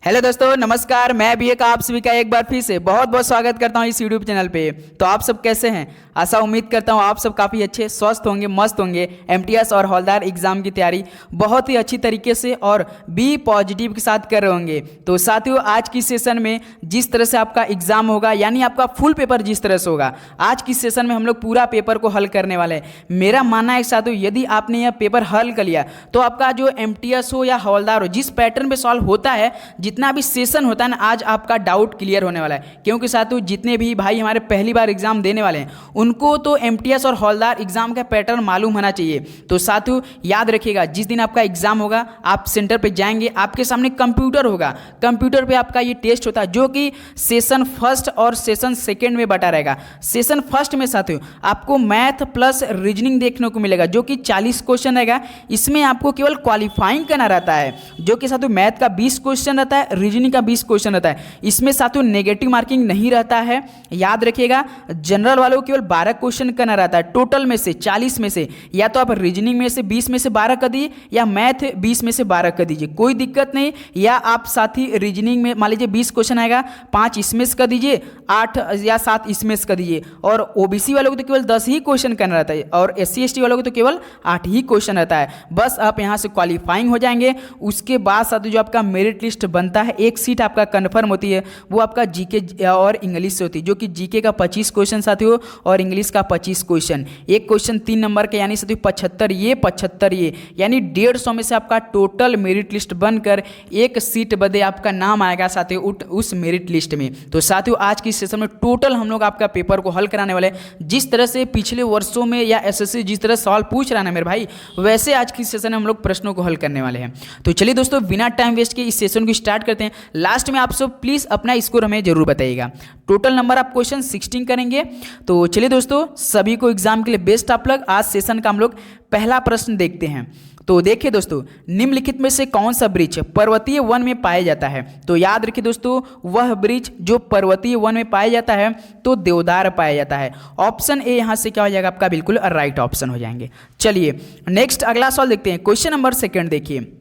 Hello दोस्तों, नमस्कार। मैं भी आप सभी का एक बार फिर से बहुत बहुत स्वागत करता हूं इस यूट्यूब चैनल पे। तो आप सब कैसे हैं? आशा उम्मीद करता हूं आप सब काफ़ी अच्छे स्वस्थ होंगे, मस्त होंगे। एमटीएस और हवलदार एग्जाम की तैयारी बहुत ही अच्छी तरीके से और बी पॉजिटिव के साथ कर रहे होंगे। तो साथियों, आज की सेशन में जिस तरह से आपका एग्जाम होगा, यानी आपका फुल पेपर जिस तरह से होगा, आज की सेशन में हम लोग पूरा पेपर को हल करने वाले हैं। मेरा मानना है साथियों, यदि आपने यह पेपर हल कर लिया तो आपका जो एमटीएस हो या हवलदार हो, जिस पैटर्न पे सॉल्व होता है, जितना भी सेशन होता है ना, आज आपका डाउट क्लियर होने वाला है। क्योंकि साथियों, जितने भी भाई हमारे पहली बार एग्जाम देने वाले हैं, उनको तो एमटीएस और हवलदार एग्जाम का पैटर्न मालूम होना चाहिए। तो साथियों याद रखिएगा, जिस दिन आपका एग्जाम होगा, आप सेंटर पे जाएंगे, आपके सामने कंप्यूटर होगा। कंप्यूटर पे आपका ये टेस्ट होता है, जो कि सेशन फर्स्ट और सेशन सेकेंड में बटा रहेगा। सेशन फर्स्ट में साथियों आपको मैथ प्लस रीजनिंग देखने को मिलेगा, जो कि 40 क्वेश्चन रहेगा। इसमें आपको केवल क्वालिफाइंग करना रहता है, जो कि साथियों मैथ का 20 क्वेश्चन रहता है, रीजनिंग का 20 क्वेश्चन रहता है। इसमें साथियों नेगेटिव मार्किंग नहीं रहता है, याद रखिएगा। जनरल वालों को केवल 12 क्वेश्चन करना रहता है टोटल में से 40 में से। या तो आप रीजनिंग में से 20 में से 12 कर दीजिए, या मैथ 20 में से 12 कर दीजिए, कोई दिक्कत नहीं। या आप साथी रीजनिंग में मान लीजिए 20 क्वेश्चन आएगा, 5 इसमें से कर दीजिए, 8 या 7 इसमें से कर दीजिए। और ओबीसी वालों को तो केवल 10 ही क्वेश्चन करना रहता है, और एससी एसटी वालों को तो केवल 8 ही क्वेश्चन रहता है। बस आप यहाँ से क्वालिफाइंग हो जाएंगे। उसके बाद साथियों जो आपका मेरिट लिस्ट बनता है, एक सीट आपका कंफर्म होती है, वो आपका जीके और इंग्लिश से होती है, जो कि जीके का 25 क्वेश्चन साथियों और इंग्लिश का 25 क्वेश्चन। एक क्वेश्चन 3 नंबर का, यानी साथियों 75 ये, यानी 150 में से आपका टोटल मेरिट लिस्ट बनकर एक सीट बदे आपका नाम आएगा साथियों उस मेरिट लिस्ट में। तो साथियों आज की सेशन में टोटल हम लोग आपका पेपर को हल कराने वाले हैं। जिस तरह से पिछले वर्षों में या एसएससी जिस तरह सवाल पूछ रहा है ना मेरे भाई, वैसे आज की सेशन में हम लोग प्रश्नों को हल करने वाले हैं। तो चलिए दोस्तों, बिना टाइम वेस्ट के इस सेशन को स्टार्ट करते हैं। लास्ट में आप सब प्लीज़ अपना स्कोर हमें जरूर बताइएगा। टोटल नंबर आप क्वेश्चन 16 करेंगे। तो चलिए दोस्तों, सभी को एग्जाम के लिए बेस्ट ऑफ लक। आज सेशन का हम लोग पहला प्रश्न देखते हैं। तो देखिए दोस्तों, निम्नलिखित में से कौन सा वृक्ष पर्वतीय वन में पाया जाता है? तो याद रखिए दोस्तों, वह वृक्ष जो पर्वतीय वन में पाया जाता है तो देवदार पाया जाता है। ऑप्शन ए यहाँ से क्या हो जाएगा आपका? बिल्कुल राइट ऑप्शन हो जाएंगे। चलिए नेक्स्ट अगला सवाल देखते हैं। क्वेश्चन नंबर 2 देखिए,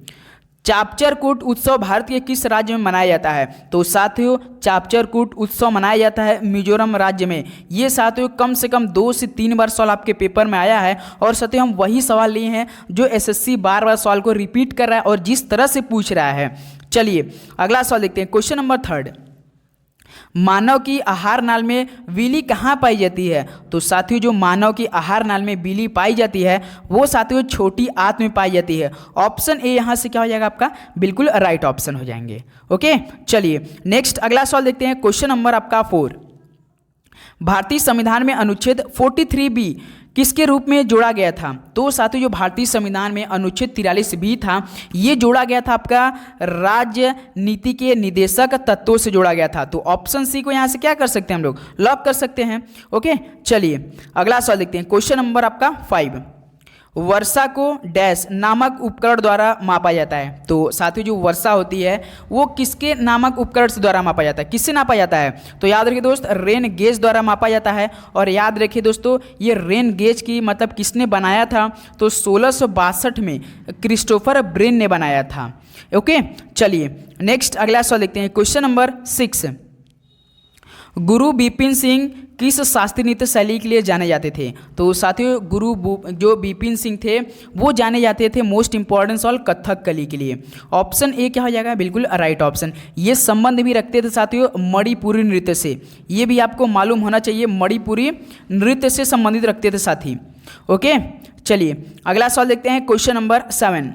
चापचरकूट उत्सव भारत के किस राज्य में मनाया जाता है? तो साथियों चापचरकूट उत्सव मनाया जाता है मिजोरम राज्य में। ये साथियों कम से कम 2 से 3 बार सवाल आपके पेपर में आया है, और साथियों हम वही सवाल लिए हैं जो एसएससी बार बार सवाल को रिपीट कर रहा है और जिस तरह से पूछ रहा है। चलिए अगला सवाल देखते हैं। क्वेश्चन नंबर 3, मानव की आहार नाल में बिल्ली कहाँ पाई जाती है? तो साथियों जो मानव की आहार नाल में बिल्ली पाई जाती है, वो साथियों छोटी आंत में पाई जाती है। ऑप्शन ए यहाँ से क्या हो जाएगा आपका? बिल्कुल राइट ऑप्शन हो जाएंगे। ओके, चलिए नेक्स्ट अगला सवाल देखते हैं। क्वेश्चन नंबर आपका 4, भारतीय संविधान में अनुच्छेद 43B किसके रूप में जोड़ा गया था? तो साथियों जो भारतीय संविधान में अनुच्छेद 43B था, ये जोड़ा गया था आपका राजनीति के निदेशक तत्वों से जोड़ा गया था। तो ऑप्शन सी को यहाँ से क्या कर सकते हैं हम लोग? लॉक कर सकते हैं। ओके, चलिए अगला सवाल देखते हैं। क्वेश्चन नंबर आपका 5, वर्षा को डैश नामक उपकरण द्वारा मापा जाता है? तो साथियों जो वर्षा होती है वो किसके नामक उपकरण से द्वारा मापा जाता है? किससे नापा जाता है? तो याद रखिए दोस्त, रेन गेज द्वारा मापा जाता है। और याद रखिए दोस्तों, ये रेन गेज की मतलब किसने बनाया था? तो 1662 में क्रिस्टोफर ब्रेन ने बनाया था। ओके, चलिए नेक्स्ट अगला सवाल देखते हैं। क्वेश्चन नंबर 6, गुरु बिपिन सिंह किस शास्त्रीय नृत्य शैली के लिए जाने जाते थे? तो साथियों जो बिपिन सिंह थे वो जाने जाते थे मोस्ट इंपॉर्टेंट सॉल कथक कली के लिए। ऑप्शन ए क्या हो जाएगा? बिल्कुल राइट ऑप्शन। ये संबंध भी रखते थे साथियों मणिपुरी नृत्य से, ये भी आपको मालूम होना चाहिए, मणिपुरी नृत्य से संबंधित रखते थे साथी। ओके, चलिए अगला सवाल देखते हैं। क्वेश्चन नंबर 7,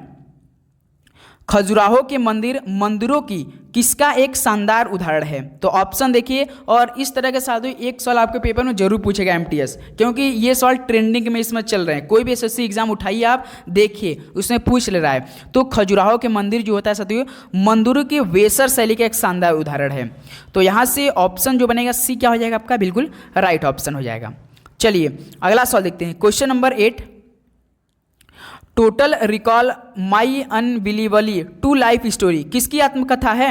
खजुराहो के मंदिरों की किसका एक शानदार उदाहरण है? तो ऑप्शन देखिए, और इस तरह के साथ एक सवाल आपके पेपर में जरूर पूछेगा एमटीएस, क्योंकि ये सवाल ट्रेंडिंग में इसमें चल रहे हैं। कोई भी एसएससी एग्जाम उठाइए आप देखिए, उसमें पूछ ले रहा है। तो खजुराहो के मंदिर जो होता है साथियों, मंदिरों की वेसर शैली का एक शानदार उदाहरण है। तो यहाँ से ऑप्शन जो बनेगा सी क्या हो जाएगा आपका? बिल्कुल राइट ऑप्शन हो जाएगा। चलिए अगला सवाल देखते हैं। Question number 8, total recall my unbelievably true life story किसकी आत्मकथा है?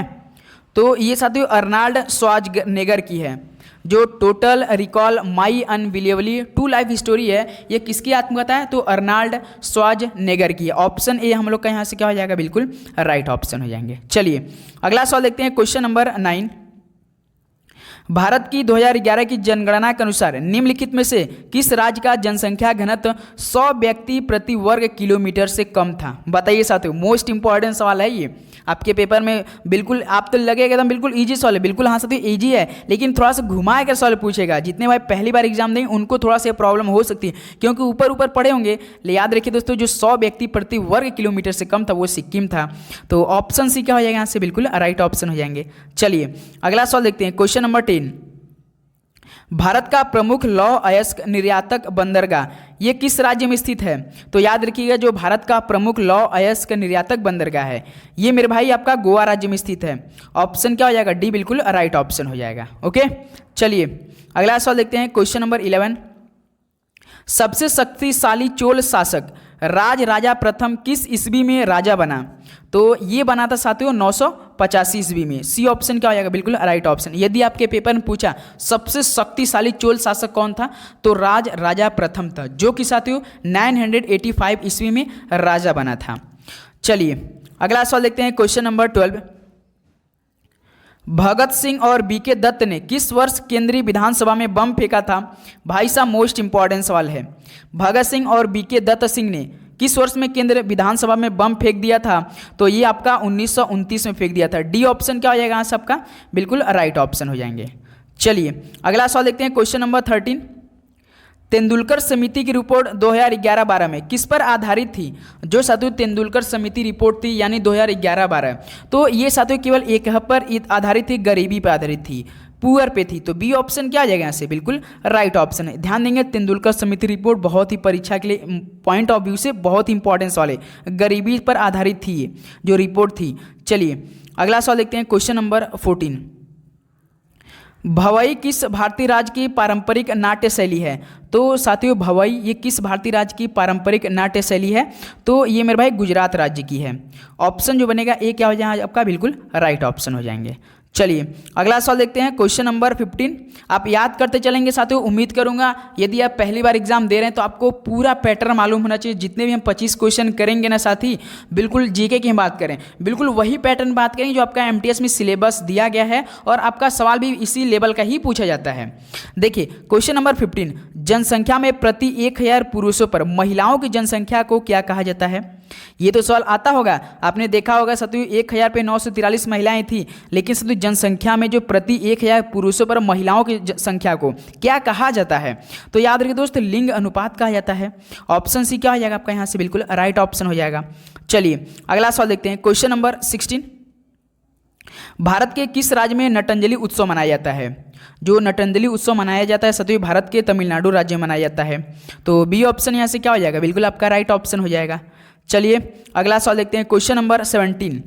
तो ये साथियों अर्नाल्ड श्वार्ज़नेगर की है। जो total recall my unbelievably true life story है, ये किसकी आत्मकथा है? तो अर्नाल्ड श्वार्ज़नेगर की है। ऑप्शन ए हम लोग का यहाँ से क्या हो जाएगा? बिल्कुल राइट ऑप्शन हो जाएंगे। चलिए अगला सवाल देखते हैं, क्वेश्चन नंबर 9। भारत की 2011 की जनगणना के अनुसार निम्नलिखित में से किस राज्य का जनसंख्या घनत्व 100 व्यक्ति प्रति वर्ग किलोमीटर से कम था? बताइए साथियों, मोस्ट इंपॉर्टेंट सवाल है ये आपके पेपर में। बिल्कुल आप तो लगेगा एकदम बिल्कुल इजी सवाल है, बिल्कुल हाँ साथियों इजी है, लेकिन थोड़ा सा घुमा कर सवाल पूछेगा। जितने भाई पहली बार एग्जाम देंगे उनको थोड़ा सा प्रॉब्लम हो सकती है, क्योंकि ऊपर ऊपर पढ़े होंगे। याद रखिए दोस्तों, जो 100 व्यक्ति प्रति वर्ग किलोमीटर से कम था वो सिक्किम था। तो ऑप्शन सी क्या हो जाएगा यहाँ से? बिल्कुल राइट ऑप्शन हो जाएंगे। चलिए अगला सवाल देखते हैं, क्वेश्चन नंबर 10। भारत का प्रमुख लौह अयस्क निर्यातक बंदरगाह ये किस राज्य में स्थित है? तो याद रखिएगा, जो भारत का प्रमुख लौह अयस्क निर्यातक बंदरगाह है ये मेरे भाई आपका गोवा राज्य में स्थित है। ऑप्शन क्या हो जाएगा? डी बिल्कुल राइट ऑप्शन हो जाएगा। ओके चलिए अगला सवाल देखते हैं, क्वेश्चन नंबर 11। सबसे शक्तिशाली चोल शासक राज राजा प्रथम किस ईस्वी में राजा बना? तो ये बना था साथियों 985 ईस्वी में। सी ऑप्शन क्या हो जाएगा? बिल्कुल राइट ऑप्शन। यदि आपके पेपर में पूछा सबसे शक्तिशाली चोल शासक कौन था, तो राज राजा प्रथम था, जो कि साथियों 985 ईस्वी में राजा बना था। चलिए अगला सवाल देखते हैं, क्वेश्चन नंबर 12। भगत सिंह और बीके दत्त ने किस वर्ष केंद्रीय विधानसभा में बम फेंका था? भाई साहब मोस्ट इंपॉर्टेंट सवाल है। भगत सिंह और बीके दत्त सिंह ने किस वर्ष में केंद्रीय विधानसभा में बम फेंक दिया था? तो ये आपका 1929 में फेंक दिया था। डी ऑप्शन क्या हो जाएगा सबका? बिल्कुल राइट ऑप्शन हो जाएंगे। चलिए अगला सवाल देखते हैं, क्वेश्चन नंबर 13। तेंदुलकर समिति की रिपोर्ट 2011-12 में किस पर आधारित थी? जो साथियों तेंदुलकर समिति रिपोर्ट थी यानी 2011-12, तो ये साथियों केवल एक पर आधारित थी, गरीबी पर आधारित थी, पुअर पे थी। तो बी ऑप्शन क्या आ जाएगा यहाँ से? बिल्कुल राइट ऑप्शन है। ध्यान देंगे, तेंदुलकर समिति रिपोर्ट बहुत ही परीक्षा के लिए पॉइंट ऑफ व्यू से बहुत ही इंपॉर्टेंट सवाल है, गरीबी पर आधारित थी ये जो रिपोर्ट थी। चलिए अगला सवाल देखते हैं, क्वेश्चन नंबर 14। भवई किस भारतीय राज्य की पारंपरिक नाट्य शैली है? तो साथियों भवई ये किस भारतीय राज्य की पारंपरिक नाट्य शैली है? तो ये मेरे भाई गुजरात राज्य की है। ऑप्शन जो बनेगा ए क्या हो जाएगा आपका? बिल्कुल राइट ऑप्शन हो जाएंगे। चलिए अगला सवाल देखते हैं, क्वेश्चन नंबर 15। आप याद करते चलेंगे साथियों, उम्मीद करूंगा यदि आप पहली बार एग्जाम दे रहे हैं तो आपको पूरा पैटर्न मालूम होना चाहिए। जितने भी हम 25 क्वेश्चन करेंगे ना साथी, बिल्कुल जीके की हम बात करें, बिल्कुल वही पैटर्न बात करेंगे जो आपका एमटीएस में सिलेबस दिया गया है, और आपका सवाल भी इसी लेवल का ही पूछा जाता है। देखिए क्वेश्चन नंबर 15, जनसंख्या में प्रति 1000 पुरुषों पर महिलाओं की जनसंख्या को क्या कहा जाता है? ये तो सवाल आता होगा, आपने देखा होगा साथियों 1000 पे 943 महिलाएं थी, लेकिन साथियों जनसंख्या में जो प्रति 1000 पुरुषों पर महिलाओं की संख्या को क्या कहा जाता है? तो याद रखिए दोस्त, लिंग अनुपात कहा जाता है। ऑप्शन सी क्या हो जाएगा आपका यहाँ से? बिल्कुल राइट ऑप्शन हो जाएगा। चलिए अगला सवाल देखते हैं, क्वेश्चन नंबर 16। भारत के किस राज्य में नटंजलि उत्सव मनाया जाता है? जो नटंजलि उत्सव मनाया जाता है साथियों भारत के तमिलनाडु राज्य में मनाया जाता है। तो बी ऑप्शन यहाँ से क्या हो जाएगा? बिल्कुल आपका राइट ऑप्शन हो जाएगा। चलिए अगला सवाल देखते हैं, क्वेश्चन नंबर 17।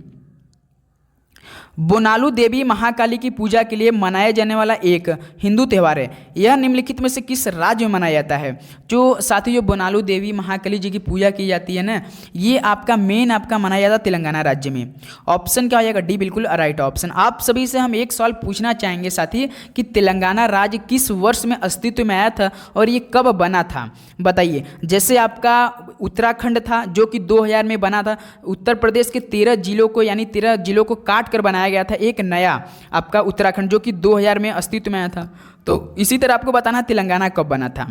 बोनालू देवी महाकाली की पूजा के लिए मनाया जाने वाला एक हिंदू त्यौहार है, यह निम्नलिखित में से किस राज्य में मनाया जाता है? जो साथियों जो बोनालू देवी महाकाली जी की पूजा की जाती है ना, ये आपका मेन आपका मनाया जाता है तेलंगाना राज्य में। ऑप्शन क्या हो जाएगा? डी बिल्कुल राइट ऑप्शन। आप सभी से हम एक सवाल पूछना चाहेंगे साथी कि तेलंगाना राज्य किस वर्ष में अस्तित्व में आया था और ये कब बना था? बताइए। जैसे आपका उत्तराखंड था जो कि 2000 में बना था, उत्तर प्रदेश के 13 जिलों को यानी 13 जिलों को काट कर बनाया गया था एक नया आपका उत्तराखंड, जो कि 2000 में अस्तित्व में आया था। तो इसी तरह आपको बताना तेलंगाना कब बना था।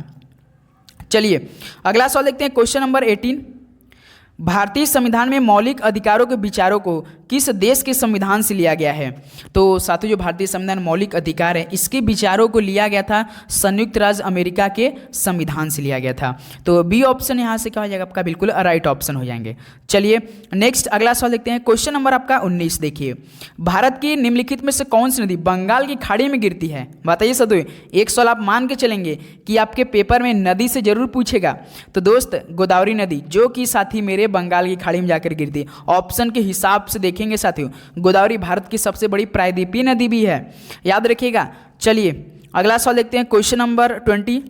चलिए अगला सवाल देखते हैं, क्वेश्चन नंबर 18। भारतीय संविधान में मौलिक अधिकारों के विचारों को किस देश के संविधान से लिया गया है? तो साथियों जो भारतीय संविधान मौलिक अधिकार है इसके विचारों को लिया गया था संयुक्त राज्य अमेरिका के संविधान से लिया गया था। तो बी ऑप्शन यहाँ से क्या हो जाएगा आपका? बिल्कुल राइट ऑप्शन हो जाएंगे। चलिए नेक्स्ट अगला सवाल देखते हैं, क्वेश्चन नंबर आपका 19। देखिए भारत की निम्नलिखित में से कौन सी नदी बंगाल की खाड़ी में गिरती है? बताइए साथियों, एक सवाल आप मान के चलेंगे कि आपके पेपर में नदी से जरूर पूछेगा। तो दोस्त गोदावरी नदी, जो कि साथी मेरे बंगाल की खाड़ी में जाकर गिरती। ऑप्शन के हिसाब से देखेंगे साथियों, गोदावरी भारत की सबसे बड़ी प्रायद्वीपीय नदी भी है, याद रखिएगा। चलिए अगला सवाल देखते हैं, क्वेश्चन नंबर 20।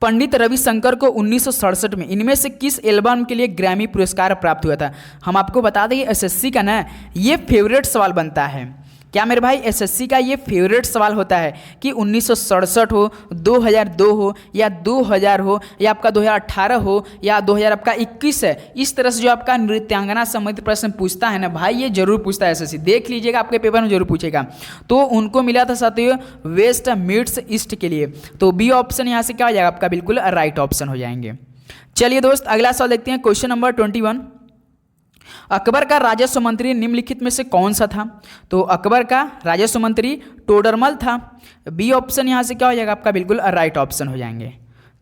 पंडित रविशंकर को 1967 में इनमें से किस एल्बम के लिए ग्रैमी पुरस्कार प्राप्त हुआ था? हम आपको बता दें एसएससी का ना ये फेवरेट सवाल बनता है। क्या मेरे भाई एसएससी का ये फेवरेट सवाल होता है कि 1967 हो, 2002 हो या 2000 हो या आपका 2018 हो या 2000 आपका 21 है। इस तरह से जो आपका नृत्यांगना संबंधित प्रश्न पूछता है ना भाई, ये जरूर पूछता है एसएससी, देख लीजिएगा आपके पेपर में जरूर पूछेगा। तो उनको मिला था साथियों वेस्ट मीट्स ईस्ट के लिए। तो बी ऑप्शन यहाँ से क्या हो जाएगा आपका, बिल्कुल राइट ऑप्शन हो जाएंगे। चलिए दोस्त अगला सवाल देखते हैं, क्वेश्चन नंबर 21। अकबर का राजस्व मंत्री निम्नलिखित में से कौन सा था? तो अकबर का राजस्व मंत्री टोडरमल था। बी ऑप्शन यहां से क्या हो जाएगा आपका, बिल्कुल राइट ऑप्शन हो जाएंगे।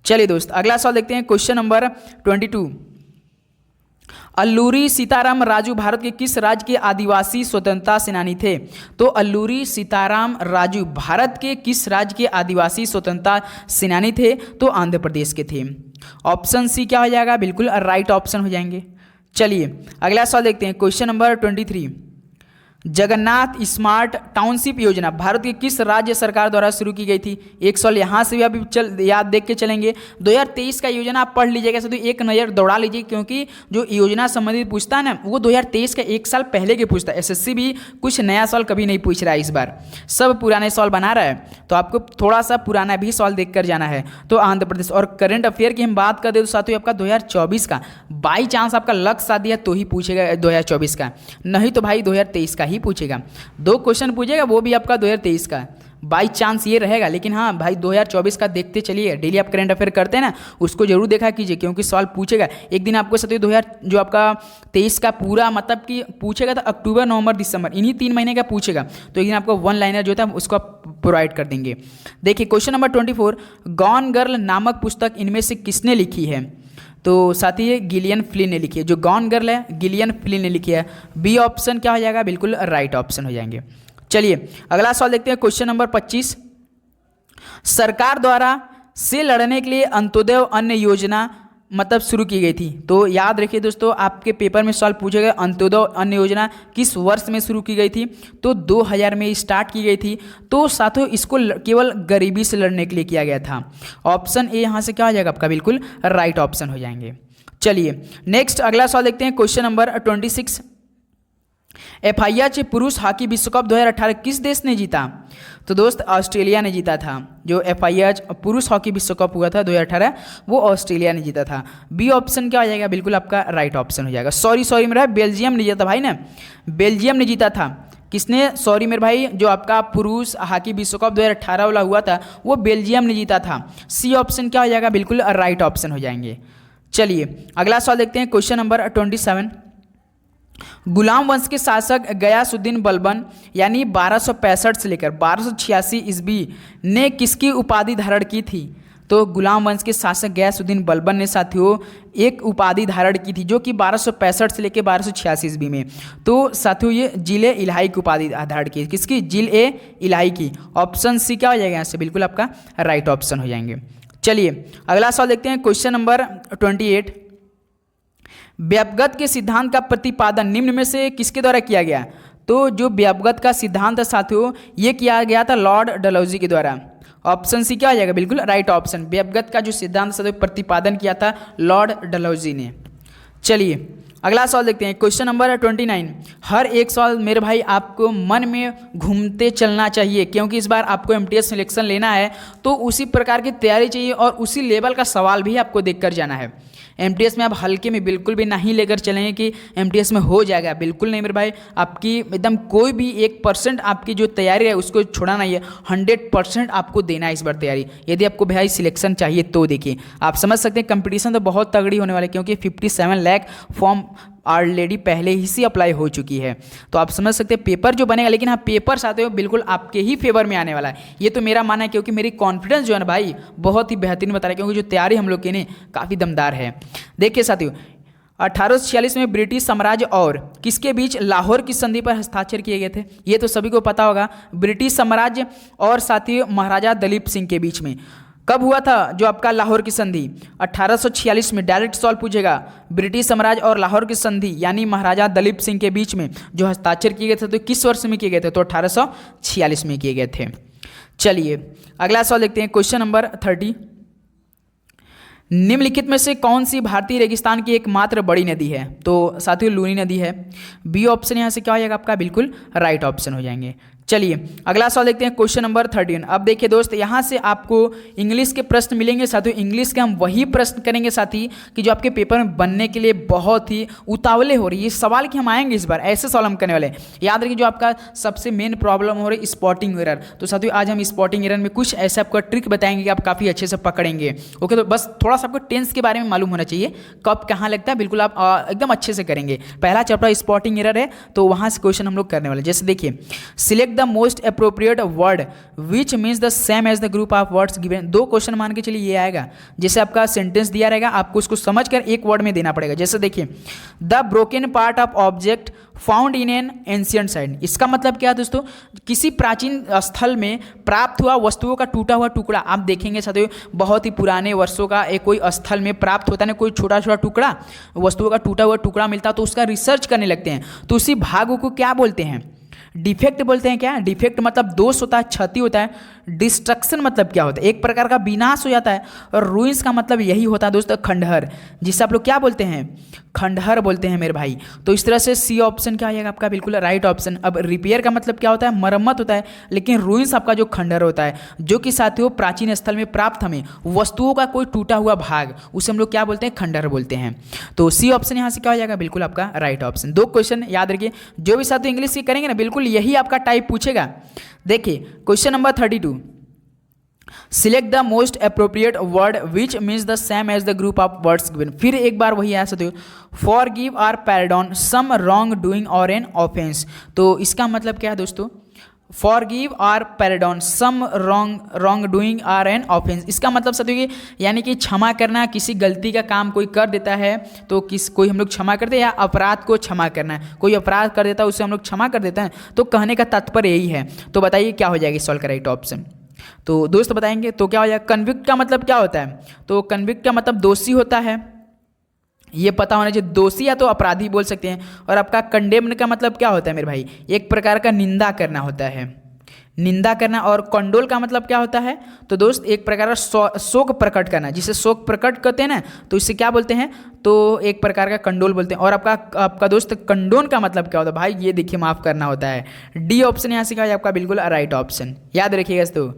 चलिए दोस्त अगला सवाल देखते हैं, क्वेश्चन नंबर 22। अल्लूरी सीताराम राजू भारत के किस राज्य के आदिवासी स्वतंत्रता सेनानी थे? तो अल्लूरी सीताराम राजू भारत के किस राज्य के आदिवासी स्वतंत्रता सेनानी थे? तो आंध्र प्रदेश के थे। ऑप्शन सी क्या हो जाएगा, बिल्कुल राइट ऑप्शन हो जाएंगे। चलिए अगला सवाल देखते हैं, question number 23। Jagannath smart township योजना भारत के किस राज्य सरकार द्वारा शुरू की गई थी? एक सवाल यहाँ से भी आप याद देख के चलेंगे। 2023 का योजना आप पढ़ लीजिएगा, तो एक नज़र दौड़ा लीजिए, क्योंकि जो योजना संबंधित पूछता है ना वो 2023 का एक साल पहले के पूछता है। एसएससी भी कुछ नया सवाल कभी नहीं पूछ रहा है, इस बार सब पुराने सवाल बना रहा है, तो आपको थोड़ा सा पुराना भी सवाल देख कर जाना है। तो आंध्र प्रदेश और करंट अफेयर की हम बात कर दे तो साथियों आपका 2024 का बाई चांस आपका लक साथ दिया तो ही पूछेगा 2024 का, नहीं तो भाई 2023 का ही पूछेगा। 2 क्वेश्चन पूछेगा वो भी आपका 2023 का बाई चांस ये रहेगा। लेकिन हाँ भाई 2024 का देखते चलिए, डेली आप करंट अफेयर करते हैं ना उसको जरूर देखा कीजिए, क्योंकि सवाल पूछेगा एक दिन आपको साथियों 2000 जो आपका 23 का पूरा मतलब कि पूछेगा तो अक्टूबर नवंबर दिसंबर इन्हीं 3 महीने का पूछेगा, तो एक दिन आपको 1 लाइनर जो था उसको आप प्रोवाइड कर देंगे। देखिए क्वेश्चन नंबर 24, गॉन गर्ल नामक पुस्तक इनमें से किसने लिखी है? तो साथ ही गिलियन फ्लिन ने लिखी है। जो गॉन गर्ल है गिलियन फ्लिन ने लिखी है। बी ऑप्शन क्या हो जाएगा, बिल्कुल राइट ऑप्शन हो जाएंगे। चलिए अगला सवाल देखते हैं, क्वेश्चन नंबर 25। सरकार द्वारा से लड़ने के लिए अंत्योदय अन्न योजना मतलब शुरू की गई थी। तो याद रखिए दोस्तों, आपके पेपर में सवाल पूछेगा अंत्योदय अन्न योजना किस वर्ष में शुरू की गई थी? तो 2000 में स्टार्ट की गई थी। तो साथियों इसको केवल गरीबी से लड़ने के लिए किया गया था। ऑप्शन ए यहाँ से क्या हो जाएगा आपका, बिल्कुल राइट ऑप्शन हो जाएंगे। चलिए नेक्स्ट अगला सवाल देखते हैं, क्वेश्चन नंबर 26। FIH पुरुष हॉकी विश्व कप 2018 किस देश ने जीता? तो दोस्त ऑस्ट्रेलिया ने जीता था। जो FIH पुरुष हॉकी विश्व कप हुआ था 2018 वो ऑस्ट्रेलिया ने जीता था। बी ऑप्शन क्या हो जाएगा, बिल्कुल आपका राइट ऑप्शन हो जाएगा। सॉरी मेरा बेल्जियम ने जीता था भाई ना, बेल्जियम ने जीता था। किसने? सॉरी मेरे भाई, जो आपका पुरुष हॉकी विश्व कप 2018 वाला हुआ था वो बेल्जियम ने जीता था। सी ऑप्शन क्या हो जाएगा, बिल्कुल राइट ऑप्शन हो जाएंगे। चलिए अगला सवाल देखते हैं, क्वेश्चन नंबर 27। गुलाम वंश के शासक गयासुद्दीन बलबन यानी 1265 से लेकर 1286 ईस्वी ने किसकी उपाधि धारण की थी? तो गुलाम वंश के शासक गयासुद्दीन बलबन ने साथियों एक उपाधि धारण की थी जो कि 1265 से लेकर 1286 ईस्वी में। तो साथियों ये जिले इलाही की उपाधि धारण की, किसकी? जिले इलाही की। ऑप्शन सी क्या हो जाएगा यहाँ से, बिल्कुल आपका राइट ऑप्शन हो जाएंगे। चलिए अगला सवाल देखते हैं, क्वेश्चन नंबर 28। व्यापगत के सिद्धांत का प्रतिपादन निम्न में से किसके द्वारा किया गया? तो जो व्यापगत का सिद्धांत साथियों ये किया गया था लॉर्ड डलहौजी के द्वारा। ऑप्शन सी क्या आ जाएगा, बिल्कुल राइट ऑप्शन। व्यापगत का जो सिद्धांत साथियों प्रतिपादन किया था लॉर्ड डलहौजी ने। चलिए अगला सवाल देखते हैं, क्वेश्चन नंबर 29। हर एक सवाल मेरे भाई आपको मन में घूमते चलना चाहिए, क्योंकि इस बार आपको MTS सिलेक्शन लेना है तो उसी प्रकार की तैयारी चाहिए और उसी लेवल का सवाल भी आपको देखकर जाना है। MTS में आप हल्के में बिल्कुल भी नहीं लेकर चलेंगे कि MTS में हो जाएगा, बिल्कुल नहीं मेरे भाई। आपकी एकदम कोई भी 1% आपकी जो तैयारी है उसको छोड़ना नहीं है, 100% आपको देना है इस बार तैयारी। यदि आपको भाई सिलेक्शन चाहिए तो देखिए आप समझ सकते हैं कंपटीशन तो बहुत तगड़ी होने वाली है, क्योंकि 57 लाख फॉर्म ऑलरेडी पहले ही से अप्लाई हो चुकी है। तो आप समझ सकते हैं पेपर जो बनेगा, लेकिन हाँ पेपर साथियों बिल्कुल आपके ही फेवर में आने वाला है, ये तो मेरा मानना है, क्योंकि मेरी कॉन्फिडेंस जो है ना भाई बहुत ही बेहतरीन बता रहा है, क्योंकि जो तैयारी हम लोग की ने काफ़ी दमदार है। देखिए साथियों 1846 में ब्रिटिश साम्राज्य और किसके बीच लाहौर की संधि पर हस्ताक्षर किए गए थे? ये तो सभी को पता होगा, ब्रिटिश साम्राज्य और साथियों महाराजा दलीप सिंह के बीच में। कब हुआ था जो आपका लाहौर की संधि? 1846 में। डायरेक्ट सवाल पूछेगा, ब्रिटिश साम्राज्य और लाहौर की संधि यानी महाराजा दलीप सिंह के बीच में जो हस्ताक्षर किए गए थे तो किस वर्ष में किए गए थे? तो 1846 में किए गए थे। चलिए अगला सवाल देखते हैं, क्वेश्चन नंबर 30। निम्नलिखित में से कौन सी भारतीय रेगिस्तान की एकमात्र बड़ी नदी है? तो साथियों लूनी नदी है। बी ऑप्शन यहाँ से क्या हो जाएगा आपका? बिल्कुल राइट ऑप्शन हो जाएंगे। चलिए अगला सवाल देखते हैं, क्वेश्चन नंबर 13। अब देखिए दोस्त, यहाँ से आपको इंग्लिश के प्रश्न मिलेंगे साथियों। इंग्लिश के हम वही प्रश्न करेंगे साथी कि जो आपके पेपर में बनने के लिए बहुत ही उतावले हो रही है। सवाल कि हम आएंगे इस बार ऐसे सवाल हम करने वाले हैं। याद रखिए जो आपका सबसे मेन प्रॉब्लम हो रही है स्पॉटिंग एरर, तो साथियों आज हम स्पॉटिंग एरर में कुछ ऐसा आपको ट्रिक बताएंगे कि आप काफ़ी अच्छे से पकड़ेंगे। ओके, तो बस थोड़ा सा आपको टेंस के बारे में मालूम होना चाहिए, कब कहाँ लगता है, बिल्कुल आप एकदम अच्छे से करेंगे। पहला चैप्टर स्पॉटिंग एरर है, तो वहाँ से क्वेश्चन हम लोग करने वाले। जैसे देखिए, select the most appropriate word which means the same as the group of words given. दो क्वेश्चन मान के चलिए ये आएगा, जैसे आपका सेंटेंस दिया रहेगा, आपको उसको समझकर एक वर्ड में देना पड़ेगा। जैसे देखिए, the broken part of object found in an ancient site. इसका मतलब क्या है दोस्तों? किसी प्राचीन स्थल में प्राप्त हुआ वस्तुओं का टूटा हुआ टुकड़ा। आप देखेंगे साथियों बहुत ही पुराने वर्षों का एक कोई स्थल में प्राप्त होता है ना कोई छोटा छोटा टुकड़ा, वस्तुओं का टूटा हुआ टुकड़ा मिलता है, तो उसका रिसर्च करने लगते हैं। तो उसी भाग को क्या बोलते हैं? डिफेक्ट बोलते हैं। क्या डिफेक्ट मतलब दोष होता है, क्षति होता है। डिस्ट्रक्शन मतलब क्या होता है? एक प्रकार का विनाश हो जाता है। और रूइंस का मतलब यही होता है दोस्तों, खंडहर, जिसे आप लोग क्या बोलते हैं? खंडहर बोलते हैं मेरे भाई। तो इस तरह से सी ऑप्शन क्या आएगा आपका? बिल्कुल राइट ऑप्शन। अब रिपेयर का मतलब क्या होता है? मरम्मत होता है। लेकिन रूइंस आपका जो खंडहर होता है, जो कि साथियों प्राचीन स्थल में प्राप्त हमें वस्तुओं का कोई टूटा हुआ भाग, उसे हम लोग क्या बोलते हैं? खंडहर बोलते हैं। तो सी ऑप्शन यहाँ से क्या हो जाएगा? बिल्कुल आपका राइट ऑप्शन। दो क्वेश्चन याद रखिए, जो भी साथियों इंग्लिश की करेंगे ना, बिल्कुल यही आपका टाइप पूछेगा। देखिए question number 32, select the most appropriate word which means the same as the group of words given. फिर एक बार वही आ सकते हो, forgive or pardon some wrongdoing और एन ऑफेंस। तो इसका मतलब क्या है दोस्तों? Forgive or pardon some wrongdoing or an offence. इसका मतलब साथियों कि यानी कि क्षमा करना, किसी गलती का काम कोई कर देता है तो कोई हम लोग क्षमा करते हैं, या अपराध को क्षमा करना है, कोई अपराध कर देता है उसे हम लोग क्षमा कर देते हैं। तो कहने का तात्पर्य यही है। तो बताइए क्या हो जाएगी सॉल्व का राइट ऑप्शन? तो दोस्त बताएंगे तो क्या हो जाएगा? कन्विक्ट का मतलब क्या होता है? तो कन्विक्ट का मतलब दोषी होता है, ये पता होना चाहिए। दोषी या तो अपराधी बोल सकते हैं। और आपका कंडेम्न का मतलब क्या होता है मेरे भाई? एक प्रकार का निंदा करना होता है, निंदा करना। और कंडोल का मतलब क्या होता है? तो दोस्त एक प्रकार का शोक प्रकट करना, जिसे शोक प्रकट करते हैं ना, तो इसे क्या बोलते हैं? तो एक प्रकार का कंडोल बोलते हैं। और आपका दोस्त कंडोन का मतलब क्या होता है भाई? ये देखिए माफ करना होता है। डी ऑप्शन यहाँ से क्या है आपका? बिल्कुल राइट ऑप्शन। याद रखिएगा तो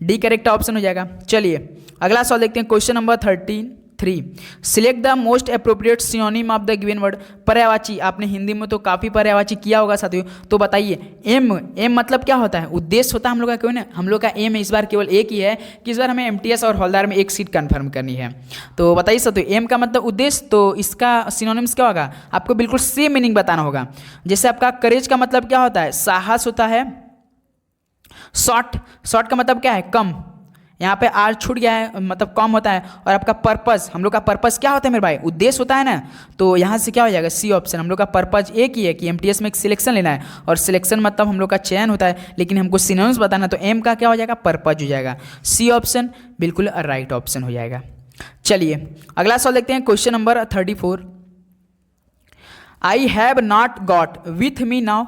डी करेक्ट ऑप्शन हो जाएगा। चलिए अगला सवाल देखते हैं, question number 33, select the most appropriate synonym of the given word. पर्यायवाची, आपने हिंदी में तो काफ़ी पर्यायवाची किया होगा साथियों। तो बताइए एम मतलब क्या होता है? उद्देश्य होता है हम लोग का। क्यों ना, हम लोग का एम इस बार केवल एक ही है कि इस बार हमें एमटीएस और हवलदार में एक सीट कंफर्म करनी है। तो बताइए साथियों एम का मतलब उद्देश्य, तो इसका सिनोनिम्स क्या होगा? आपको बिल्कुल सेम मीनिंग बताना होगा। जैसे आपका करेज का मतलब क्या होता है? साहस होता है। शॉर्ट का मतलब क्या है? कम, यहाँ पे आर छूट गया है, मतलब कम होता है। और आपका पर्पस, हम लोग का पर्पस क्या होता है मेरे भाई? उद्देश्य होता है ना। तो यहाँ से क्या हो जाएगा? C option. हम लोग का पर्पस एक ही है कि एमटीएस में एक सिलेक्शन लेना है, और सिलेक्शन मतलब हम लोग का चयन होता है, लेकिन हमको सिनोनिम्स बताना। तो एम का क्या हो जाएगा? पर्पस हो जाएगा। सी ऑप्शन बिल्कुल राइट ऑप्शन हो जाएगा। चलिए अगला सवाल देखते हैं, question number 34, I have not got with me now.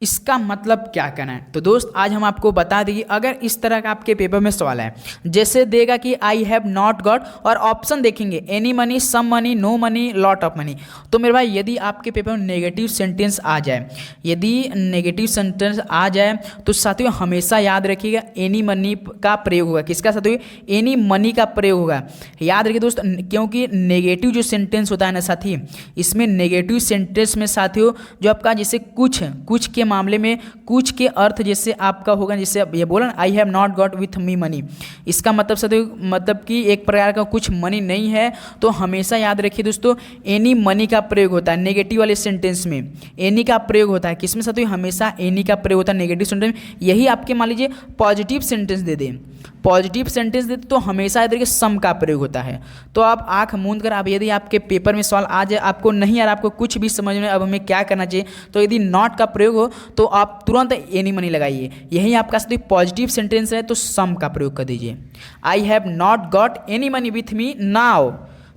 इसका मतलब क्या कहना है? तो दोस्त आज हम आपको बता देंगे, अगर इस तरह का आपके पेपर में सवाल है, जैसे देगा कि आई हैव नॉट गॉट और ऑप्शन देखेंगे any money, some money, no money, lot of money. तो मेरे भाई यदि आपके पेपर में नेगेटिव सेंटेंस आ जाए, यदि नेगेटिव सेंटेंस आ जाए तो साथियों हमेशा याद रखिएगा एनी मनी का प्रयोग होगा। किसका साथियों? एनी मनी का प्रयोग होगा। याद रखिए दोस्त, क्योंकि नेगेटिव जो सेंटेंस होता है ना साथी, इसमें नेगेटिव सेंटेंस में साथियों जो आपका जैसे कुछ के मामले में कुछ के अर्थ जैसे आपका होगा, जैसे ये बोला आई have not got with me money, इसका मतलब साथियों मतलब कि एक प्रकार का कुछ मनी नहीं है। तो हमेशा याद रखिए दोस्तों एनी मनी का प्रयोग होता है नेगेटिव वाले सेंटेंस में। एनी का प्रयोग होता है किसमें साथियों? हमेशा एनी का प्रयोग होता है नेगेटिव सेंटेंस में। यही आपके मान लीजिए पॉजिटिव सेंटेंस दे दें, पॉजिटिव सेंटेंस देते तो हमेशा याद रखिए सम का प्रयोग होता है। तो आप आंख मूंद कर, आप यदि आपके पेपर में सवाल आ जाए, आपको नहीं आ रहा, आपको कुछ भी समझ में अब हमें क्या करना चाहिए, तो यदि नॉट का प्रयोग हो तो आप तुरंत एनी मनी लगाइए। यही आपका सिर्फ पॉजिटिव सेंटेंस है तो सम का प्रयोग कर दीजिए। आई have not got any money with me now.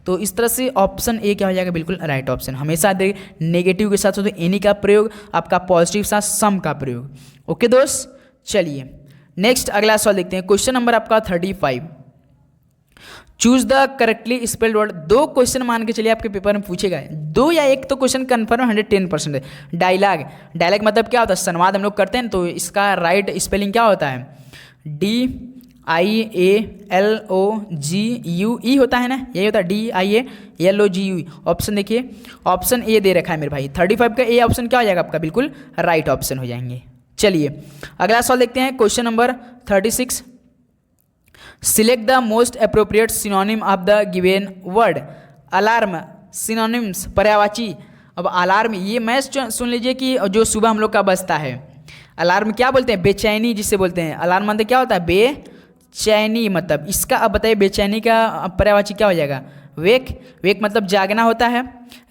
तो इस तरह से ऑप्शन ए क्या हो जाएगा? बिल्कुल राइट ऑप्शन। हमेशा नेगेटिव के साथ साथ एनी का प्रयोग, आपका पॉजिटिव के साथ सम का प्रयोग। ओके दोस्त, चलिए नेक्स्ट अगला सवाल देखते हैं, क्वेश्चन नंबर आपका 35, choose the correctly spelled word. 2 question मान के चलिए आपके पेपर में पूछेगा, 2 या 1 तो क्वेश्चन कन्फर्म 110% है। डायलॉग, डायलॉग मतलब क्या होता है, संवाद हम लोग करते हैं, तो इसका राइट स्पेलिंग क्या होता है, DIALOGUE होता है ना, यही होता है DIALOGUE। ऑप्शन देखिए, ऑप्शन ए दे रखा है मेरे भाई, 35 का ए ऑप्शन क्या हो जाएगा आपका, बिल्कुल राइट ऑप्शन हो जाएंगे। चलिए अगला सवाल देखते हैं, question number 36। Select the most appropriate synonym of the given word. Alarm, synonyms, पर्यायवाची। अब अलार्म ये मैं सुन लीजिए कि जो सुबह हम लोग का बजता है, अलार्म क्या बोलते हैं, बेचैनी जिससे बोलते हैं। अलार्म मतलब क्या होता है, बेचैनी, मतलब इसका अब बताइए बेचैनी का पर्यायवाची क्या हो जाएगा, वेक। वेक मतलब जागना होता है।